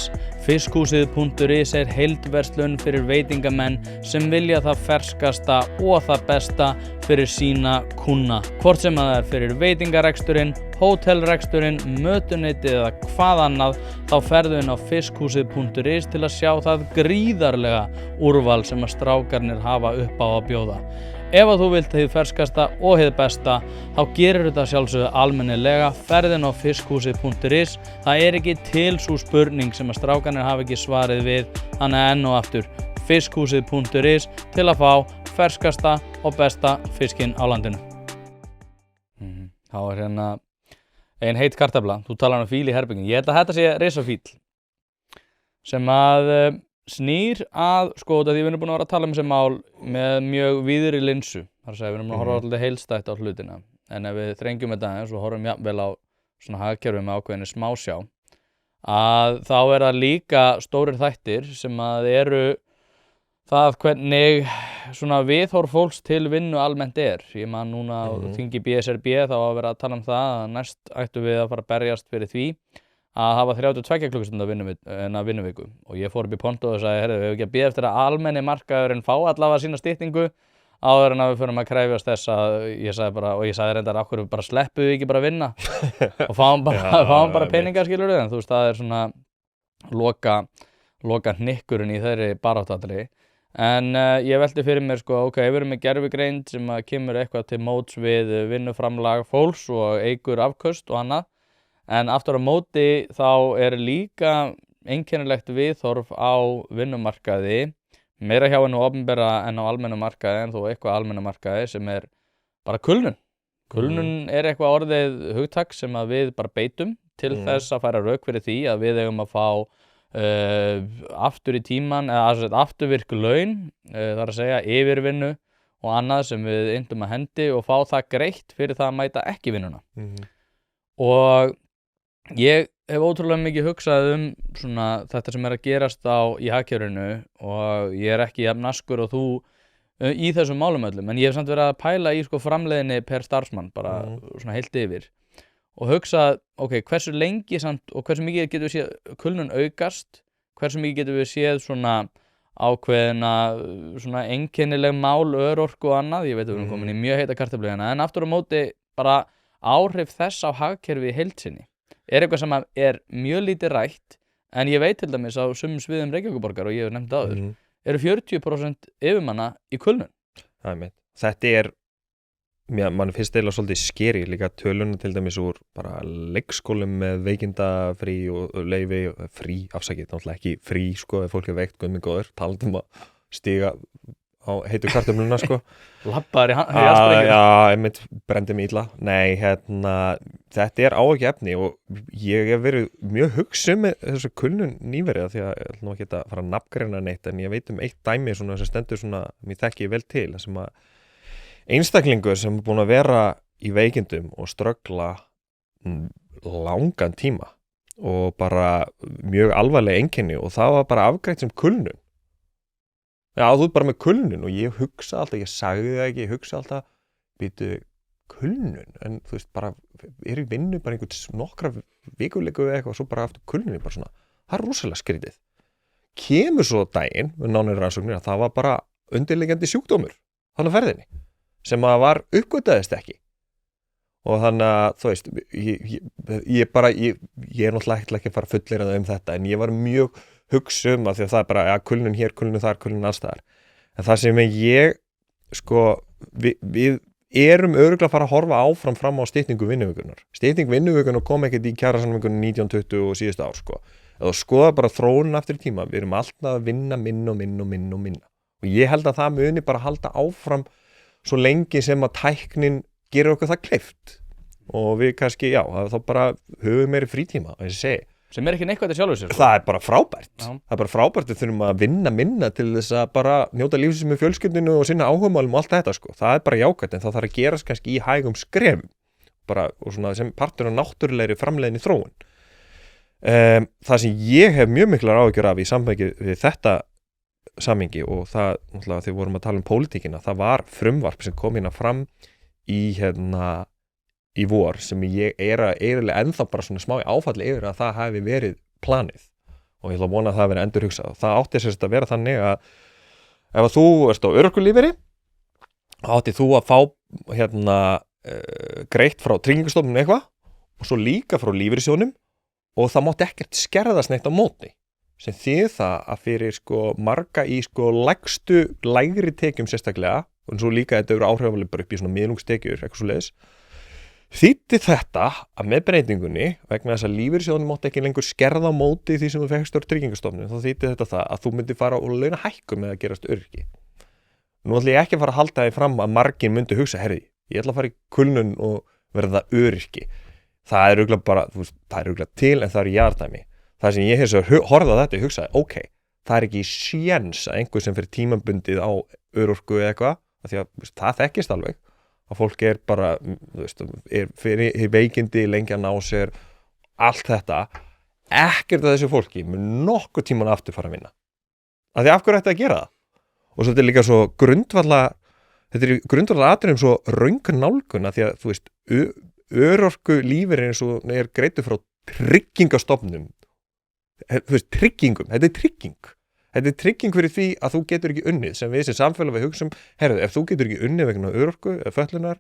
Fiskhúsið.is heildverslun fyrir veitingamenn sem vilja það ferskasta og það besta fyrir sína kúnna. Hvort sem það fyrir veitingareksturinn, hótelreksturinn, mötuneytið eða hvað annað, þá ferðu inn á fiskhúsið.is til að sjá það gríðarlega úrval sem að strákarnir hafa upp á að bjóða. Ef að þú vilt hið ferskasta og hið besta, þá gerir þetta sjálfsögðu almennilega, ferðin á fiskhúsið.is. Það ekki til sú spurning sem að strákarnir hafa ekki svarið við, þannig enn og aftur fiskhúsið.is til að fá ferskasta og besta fiskinn á landinu. Þá hérna ein heit kartafla, þú talar fíl í herbyggin. Ég held að þetta sé risafíll sem að snýr að, sko, því við erum búin að vera að tala þessi mál með mjög víðri linsu. Það að segja, við erum að horfa alltaf heildstætt á hlutina. En ef við þrengjum þetta aðeins og horfum jafnvel á svona hagkerfi með ákveðinni smásjá, að þá það líka stórir þættir sem að eru það hvernig svona viðhorf fólks til vinnu almennt Ég man núna á þingi BSRB þá að vera að tala það að næst ættu við að fara að berjast fyrir því að hafa 32 klukkustunda vinnuviku og ég fór upp í pontu og sagði, við hefum ekki að bíða eftir að almenni markaðurinn fá allavega sína styttingu áður en að við förum að kræfjast þess að ég sagði reyndar okkur bara sleppu við ekki bara að vinna og fáum bara peninga skilurðu, en þú veist það svona loka hnykkurinn í þeirri baráttuatriði. En ég velti fyrir mér sko, ok, við erum með gervigreind sem að kemur eitthvað til móts við vinnuframlag fólks og eykur afköst og annað. En aftur á móti þá líka einkennilegt viðhorf á vinnumarkaði, meira hjá hennu opinbera en á almennum markaði, en þó eitthvað almennum markaði sem bara kulnun. Kulnun eitthvað orðið hugtak sem að við bara beitum til þess að færa rök fyrir því að við eigum að fá aftur í tíman, eða afturvirk laun, það að segja yfirvinnu og annað sem við inntum að hendi og fá það greitt fyrir það að mæta ekki vinnuna. Og ég hef ótrúlega mikið hugsað svona þetta sem að gerast í hagkerfinu og ég ekki jafn naskur og þú í þessum málum öllum, en ég hef samt verið að pæla í sko framleiðinni per starfsmann, bara svona heilt yfir og hugsað, ok, hversu lengi samt og hversu mikið getum við séð kulnun aukast, hversu mikið getum við séð svona ákveðina svona einkennileg mál, örorku og annað, ég veit að við erum komin í mjög heita kartöflu hérna, en aftur á móti bara áhrif þess á hagkerfi í heild sinni. Eitthvað sem mjög lítið rætt, en ég veit til dæmis á sumum sviðum Reykjavíkurborgar og ég hef nefnt áður, eru 40% yfirmanna í kulnun. Það mitt. Þetta mann finnst eiginlega svolítið skeri líka töluna til dæmis úr bara leikskólum með veikindafrí og leyfi, afsakið, náttúrulega ekki frí sko, ef fólk veikt, guð minn góður, talandi að stiga á heitu kartöfluna sko. Labbaður í jarðsprengjum. Já, einmitt brendi mig illa. Nei, þetta áhyggjuefni og ég hef verið mjög hugsi með þessu kulnun nýverið því að ég ætla nú ekki að fara að nafngreina neitt, en ég veit eitt dæmi svona sem stendur svona, mér þekki vel til, sem að einstaklingur sem búin að vera í veikindum og ströggla langan tíma og bara mjög alvarleg einkenni og það var bara afgreitt sem kulnun. Já, þú bara með kulnun og ég hugsa alltaf, ég sagði það ekki, ég hugsa alltaf, býtu kulnun, en þú veist bara, í vinnu bara nokkra vikuleiku eða eitthvað og svo bara aftur kulnun, bara svona, það rosalega skrítið. Kemur svo daginn með nánari rannsóknir að það var bara undirliggjandi sjúkdómur, þannig að ferðinni, sem að var uppgötaðist ekki. Og þannig að, þú veist, ég náttúrulega ekki að fara fullirað þetta, en ég var mjög hugsa að því að það bara, ja, kulnun hér, kulnun þar, kulnun alls staðar. En það sem sko, við erum örugglega að fara að horfa áfram fram á styttingu vinnuvikunnar. Stytting vinnuvikunnar kom ekkert í kjarasamningunum 1920 og síðustu ár, sko. Eða skoða bara þróun aftur í tíma, við erum alltaf að vinna minna. Og ég held að það muni bara halda áfram svo lengi sem að tæknin gerir okkur það kleift. Og við kannski, já, þá bara höfum meiri frítíma, að ég segi. Sem ekki neikvægt að sjálfur sér. Það bara frábært. Já. Það bara frábært, við þurfum að vinna minna til þess að bara njóta lífsins með fjölskyldinu og sinna áhugamálum og allt þetta, sko. Það bara jákvætt, en það þarf að gerast kannski í hægum skrefum. Bara, og svona sem partur af náttúrulegri framleiðinni þróun. Það sem ég hef mjög miklar áhyggjur af í samhengi við þetta samhengi og það, náttúrulega þegar við vorum að tala um pólitíkina, það var frumvarp sem kom hérna fram í vor sem ég eiginlega ennþá bara svona smá í áfalli yfir að það hafi verið planið og ég ætla að vona að það hafi verið endurhugsað og það átti sérst að vera þannig að ef að þú ert á örorkulífeyri átti þú að fá greitt frá Tryggingastofnun eitthvað og svo líka frá lífeyrissjóðnum og það mátti ekkert skerðast neitt á móti sem þýðir það að fyrir sko marga í sko lægri tekjum sérstaklega og svo líka þetta eru áhrifalega bara upp í svona miðlungstekjur eitthvað svo leiðis þýddi þetta að með breytingunni vegna þess að lífeyrissjóðnum mátti ekki lengur skerða á móti því sem þú fekkst á Tryggingastofnun þá þýddi þetta það að þú myndi fara og launa hækkun með að gerast öryrki. Nú ætla ég ekki að fara að halda því fram að margir myndi hugsa herri, ég ætla að fara í kulnun og verða öryrki. Það er örugglega bara, það er örugglega til en það er jarðdæmi. Það sem ég hef svo horfði á þetta og hugsaði, ok, það er ekki séns að einhver sem fyrir tímabundið á örorku eða eitthvað, af því að það þekkist alveg, að fólk er bara, er fyrir veikindi lengi að ná sér, allt þetta, ekkert af þessu fólki með nokkuð tíman aftur fara að vinna. Af því af hverju ætti að gera það? Og svo þetta er líka svo þetta er grundvalla atriðum svo röng nálgun að því að, örorku lífeyrir eins og er greiddur frá Tryggingastofnun tryggingum, þetta er trygging fyrir því að þú getur ekki unnið sem við sem samfélag við hugsum, herðu, ef þú getur ekki unnið vegna örorku eða fötlunar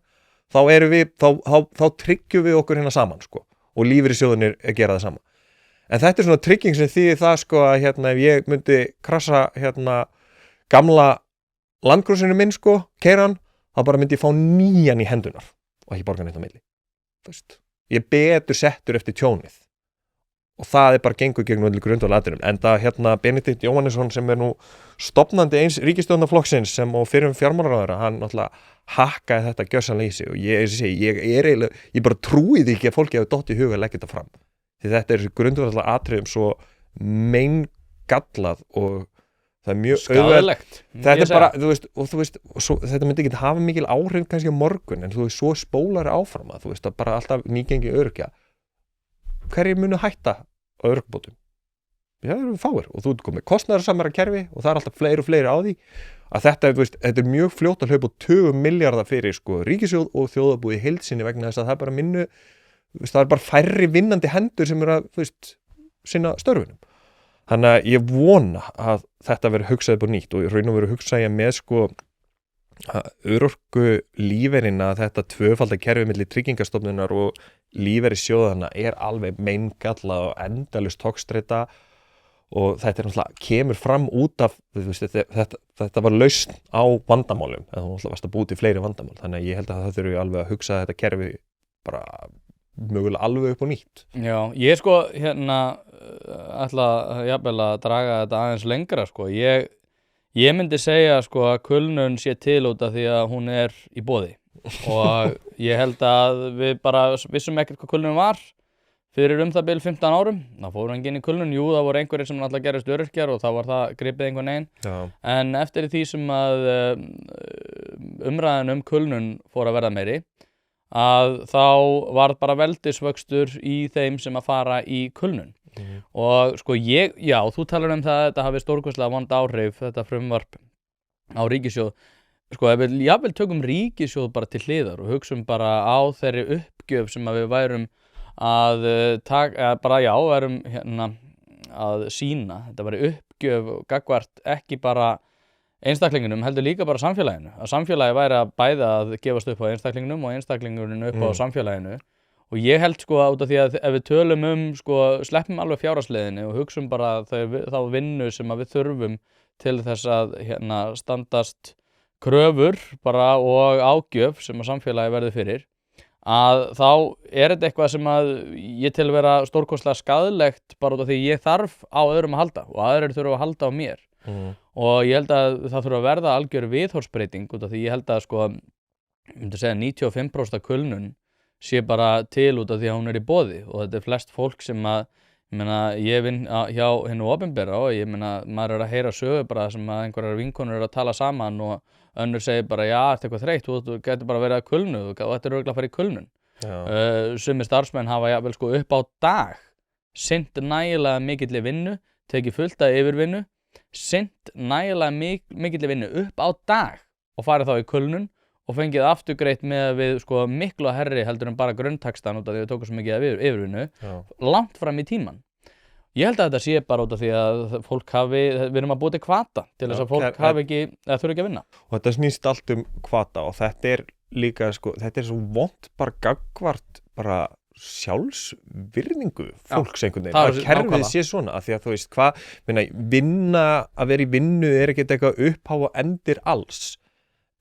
þá tryggjum við okkur hérna saman sko, og lífeyrissjóðirnir gera það sama en þetta er svona trygging sem þýðir það sko að ef ég myndi krassa gamla landgrúsinu minn sko, keyra hann, þá bara myndi ég fá nýjan í hendunar og ekki borga neitt á milli ég betur settur eftir tjónið og það er bara gengur gegn öllu grundvallaratriðum en það Benedikt Jóhannesson sem er nú stofnandi eins ríkisstjórnarflokksins sem og fyrir fjármálaráðherra hann náttúrulega hakkaði þetta gjörsamlega í sig og ég bara trúi því ekki að fólki hafi dottið í huga að leggja þetta fram því þetta er grundvallaratriðum svo meingallað og það er mjög skadalegt þetta er bara, þetta myndi ekki hafa mikil áhrif kannski á morgun en svo spólar áfram að það bara alltaf nýgengi öryrkja hverjir munu hætta á öryrkjabótum það eru fáir og þú ert komið kostnaðarsamara kerfi og það er alltaf fleiri og fleiri á því að þetta er mjög fljótt að hlaupa 20 milljarða fyrir sko ríkissjóð og þjóðarbúið í heild sinni vegna þess að það er bara það er bara færri vinnandi hendur sem eru að sinna störfunum. Þannig að ég vona að þetta verið hugsað upp á nýtt og í raun og veru hugsa ég með sko örorku lífeyrina að þetta tvöfaldakerfi milli Tryggingastofnunar og lífeyrissjóðanna er alveg meingallað og endalaust togstreita og þetta er náttúrulega kemur fram út af þetta var lausn á vandamálum en þú náttúrulega varst að búa til fleiri vandamál þannig að ég held að það þurfi alveg að hugsa þetta kerfi bara mögulega alveg upp á nýtt. Já, ég sko ætla jafnvel að draga þetta aðeins lengra sko. Ég myndi segja sko að kulnun sé til út af því að hún er í boði og ég held að við bara vissum ekkert hvað kulnun var fyrir það bil 15 árum. Það fóru enginn í kulnun, jú það voru einhverjir sem alltaf gerist öryrkjar og þá var það gripið einhvern veginn. Já. En eftir því sem að umræðan kulnun fór að verða meiri að þá var bara veldisvöxtur í þeim sem að fara í kulnun og sko já, þú talar það að þetta hafi stórkostlega vond áhrif þetta frumvarp á ríkissjóð sko ef við jafnvel tökum ríkissjóð bara til hliðar og hugsum bara á þeirri uppgjöf sem að við værum að værum að sýna þetta væri uppgjöf gagnvart ekki bara einstaklingunum heldur líka bara samfélaginu að samfélagi væri að bæða að gefast upp á einstaklingunum og einstaklingunum upp á samfélaginu og ég held sko út af því að ef við tölum sko sleppum alveg fjárhagsleiðinni og hugsum bara þá vinnu sem að við þurfum til þess að standast kröfur bara og ágjöf sem að samfélagi verði fyrir að þá er þetta eitthvað sem að ég til vera stórkostlega skaðlegt bara út af því ég þarf á öðrum að halda og aðrir þurfa að halda á mér og ég held að það þurfa að verða algjör viðhorfsbreyting út af því ég held að sko ég myndi segja 95% kulnun sé bara til út af því að hún er í boði og þetta er flest fólk sem að ég vinn hjá hinu opinbera og ég maður að heyra sögu bara sem að einhverjar vinkonur eru að tala saman og önnur segir bara já, þetta er eitthvað þreytt, þú getur bara verið að kulnu og þetta er örugglega að fara í kulnun. Sumir starfsmenn hafa jafnvel sko upp á dag sinnt nægilega mikilli vinnu, tekið fullt af yfirvinnu, sinnt nægilega mikilli vinnu upp á dag og farið þá í kulnun og fengið afturgreitt með við sko miklu herri heldur en bara grunntaxtan út af því við tókum svo mikið af yfirvinnu langt fram í tíman. Ég held að þetta sé bara út af því að fólk hafi, við erum að búa til hvata til þess að fólk hafi ekki, eða þurfi ekki að vinna. Og þetta snýst allt hvata og þetta líka sko, þetta svo vont bara gagnvart bara sjálfsvirðingu fólks einhvern veginn. Að kerfið sé svona, af því að þú veist hvað, vinna, að vera í vinnu ekkert eitthvað upphá og endir alls.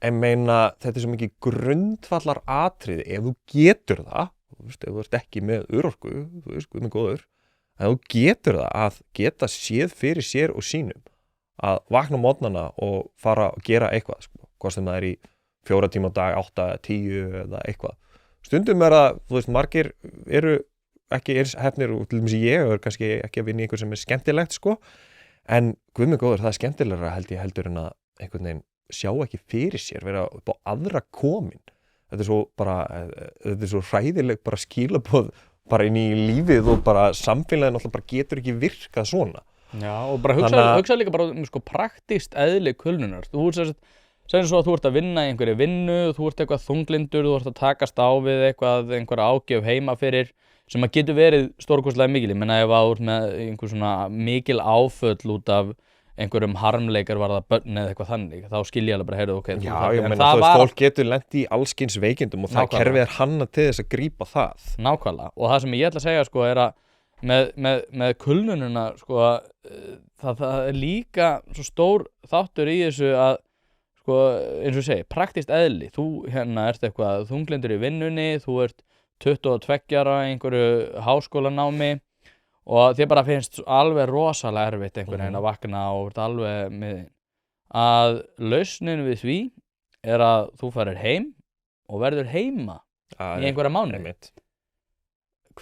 En þetta svo mikið grundvallar atriði, ef þú getur það, ef þú ert ekki með örorku, þú veist, guð minn góður, ef þú getur það að geta séð fyrir sér og sínum, að vakna á morgnana og fara að gera eitthvað, sko, hvort sem það í 4 tíma á dag, 8, 10 eða eitthvað. Stundum það, þú veist, margir eru ekki eins hefnir, og til dæmis ég kannski ekki að vinna í einhver sem skemmtilegt, sko, en guð minn góður, það skemmtilegra heldur en að einhvern veginn sjá ekki fyrir sér, vera upp á aðra komin. Þetta svo hræðileg bara skilaboð bara inn í lífið og bara samfélagið náttúrulega bara getur ekki virkað svona. Já, og bara hugsa líka bara sko praktist eðli kulnunar. Þú segjum svo að þú ert að vinna í einhverju vinnu, þú ert eitthvað þunglindur, þú ert að takast á við einhverja ágjöf heima fyrir sem að getur verið stórkostlega mikil. Ég meina ef þú ert með einhver svona mikil áföll út af einhverjum harmleikar var það börn eða eitthvað þannig, þá skilja alveg bara, heyrðu, ok. Já, ég meina, þú veist, fólk getur lent í allskyns veikindum og það kerfið hannað til þess að grípa það. Nákvæmlega, og það sem ég ætla að segja, sko, er að með kulnununa, sko, það líka svo stór þáttur í þessu að, sko, eins og ég segi, praktist eðli. Þú ert eitthvað þunglindur í vinnunni, þú ert 22 ára í einhverju háskólanámi, og þér bara finnst alveg rosalega erfitt einhvern veginn að vakna og ert alveg með að lausnin við því að þú farir heim og verður heima í einhverja mánuði.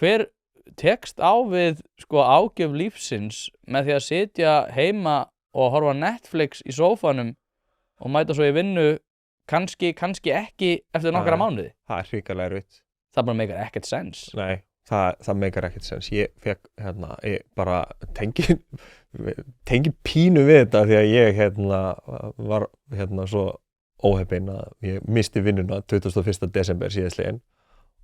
Hver tekst á við sko ágjöf lífsins með því að sitja heima og horfa Netflix í sófanum og mæta svo í vinnu kannski ekki eftir nokkra mánuði? Það hrikalega erfitt. Það bara meikar ekkert sens. Nei. Það meikar ekkert sens. Ég fekk, ég bara tengi pínu við þetta því að ég, var, svo óheppinn að ég misti vinnuna 21. desember síðastliðinn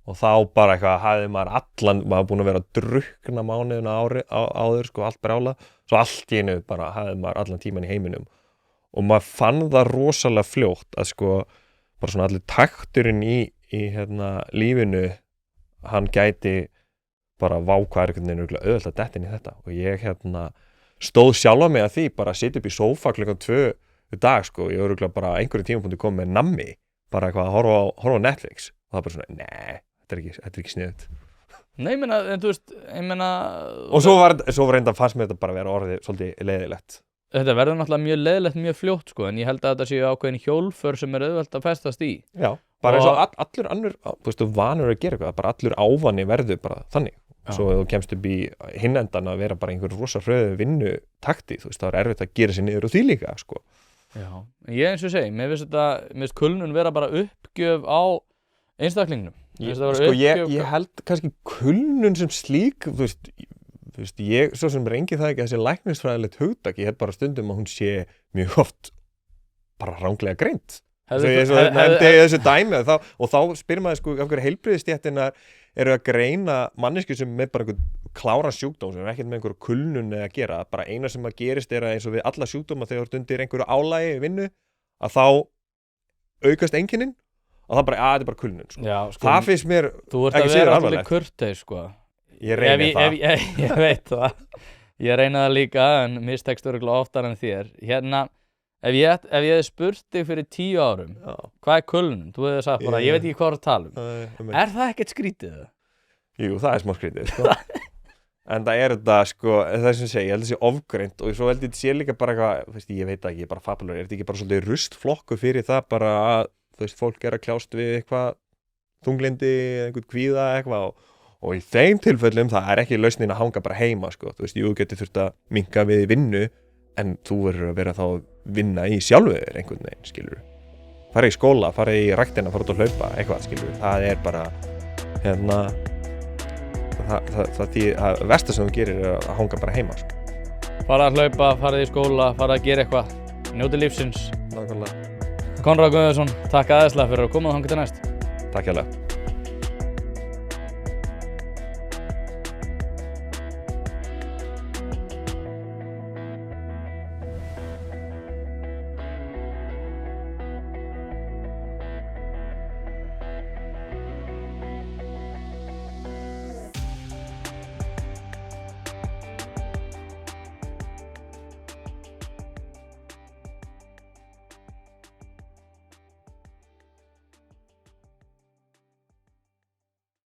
og þá bara hafði maður búinn að vera að drukkna mánuðina áður, sko, allt brjála, svo allt í einu bara hafði maður allan tíman í heiminum og maður fann það rosalega fljótt að, sko, bara svona allir takturinn í lífinu hann gæti bara vákvæður einhvern veginn auðvitað að detta inn í þetta og ég stóð sjálfa mig að því bara að sitja upp í sófa klukkan 2 dag, sko, ég örugglega bara einhverjum tímapunkti komið með nammi, bara eitthvað að horfa á Netflix og það er bara svona, nei, þetta er ekki sniðugt. Nei, ég meina og svo reynda fannst mér þetta bara vera orðið svolítið leiðilegt. Þetta verður náttúrulega mjög leiðilegt mjög fljótt, sko, en ég held að þetta séu ákveðin hjólför sem auðvelt að festast í. Já, bara eins og allur annur, þú veist, þú vanur að gera eitthvað, bara allur ávani verður bara þannig. Svo ef þú kemst upp í hinn endan að vera bara einhver rosa hröðu vinnu takti, þú veist, það er erfitt að gera sér niður og því líka, sko. Já, ég eins og segi, mér finnst kulnun vera bara uppgjöf á einstaklingnum. Sko, ég held kannski kulnun sem slík, þú veist, ég svo sem rengi það ekki að þessi læknisfræðilegt hugtak, ég held bara stundum að hún sé mjög oft bara ranglega greint. Þessu dæmi og þá spyrir maður, sko, af hverju heilbrigðisstéttirnar eru að greina manneskju sem með bara einhvern kláran sjúkdóm sem er ekkert með einhverju kulnun að gera, bara eina sem að gerist er að eins og við alla sjúkdóma þegar þú ert undir einhverju álagi í vinnu að þá aukast einkennin og það bara, þetta er bara kulnun, sko. Já, sko, það finnst mér þú ert að vera alveg kurteis, sko. Ég reyni það. Ég veit það. Ég reyna það líka, en mistekst örugglega oftar en þér. Ef ég hefði spurt þig fyrir 10 árum, hvað er kulnun? Þú hefði sagt bara, ég veit ekki hvað að tala um. Er það ekkert skrítið? Jú, það er smá skrítið, sko. En það er þetta, sko, það sem segi, ég held að það sé ofgreint og svo held ég þetta sé líka bara eitthvað, ég veit ekki, bara fabulur, er þetta ekki bara svolítið rustflokku fyrir það bara að, þú veist, fólk er að kljást við eitthvað þunglindi, einhvern kvíða eitthvað og í þeim tilfellum það er ekki lausnin að hanga bara heima, sko, þú veist, jú, getur þurft að minnka við vinnu en þú verður að vera þá að vinna í sjálfuður einhvern veginn, skilur. Fara í skóla, fara í ræktina, fara út að hlaupa, eitthvað, skilur. Það er bara, það versta sem þú gerir er að hanga bara heima sko. Fara að hlaupa, farið í skóla, fara að gera eitthvað, njóti lífsins. Nákvæmlega. Konráð Guðmundsson, takk aðeinslega fyrir að koma þangað til næst. Takk hérlega.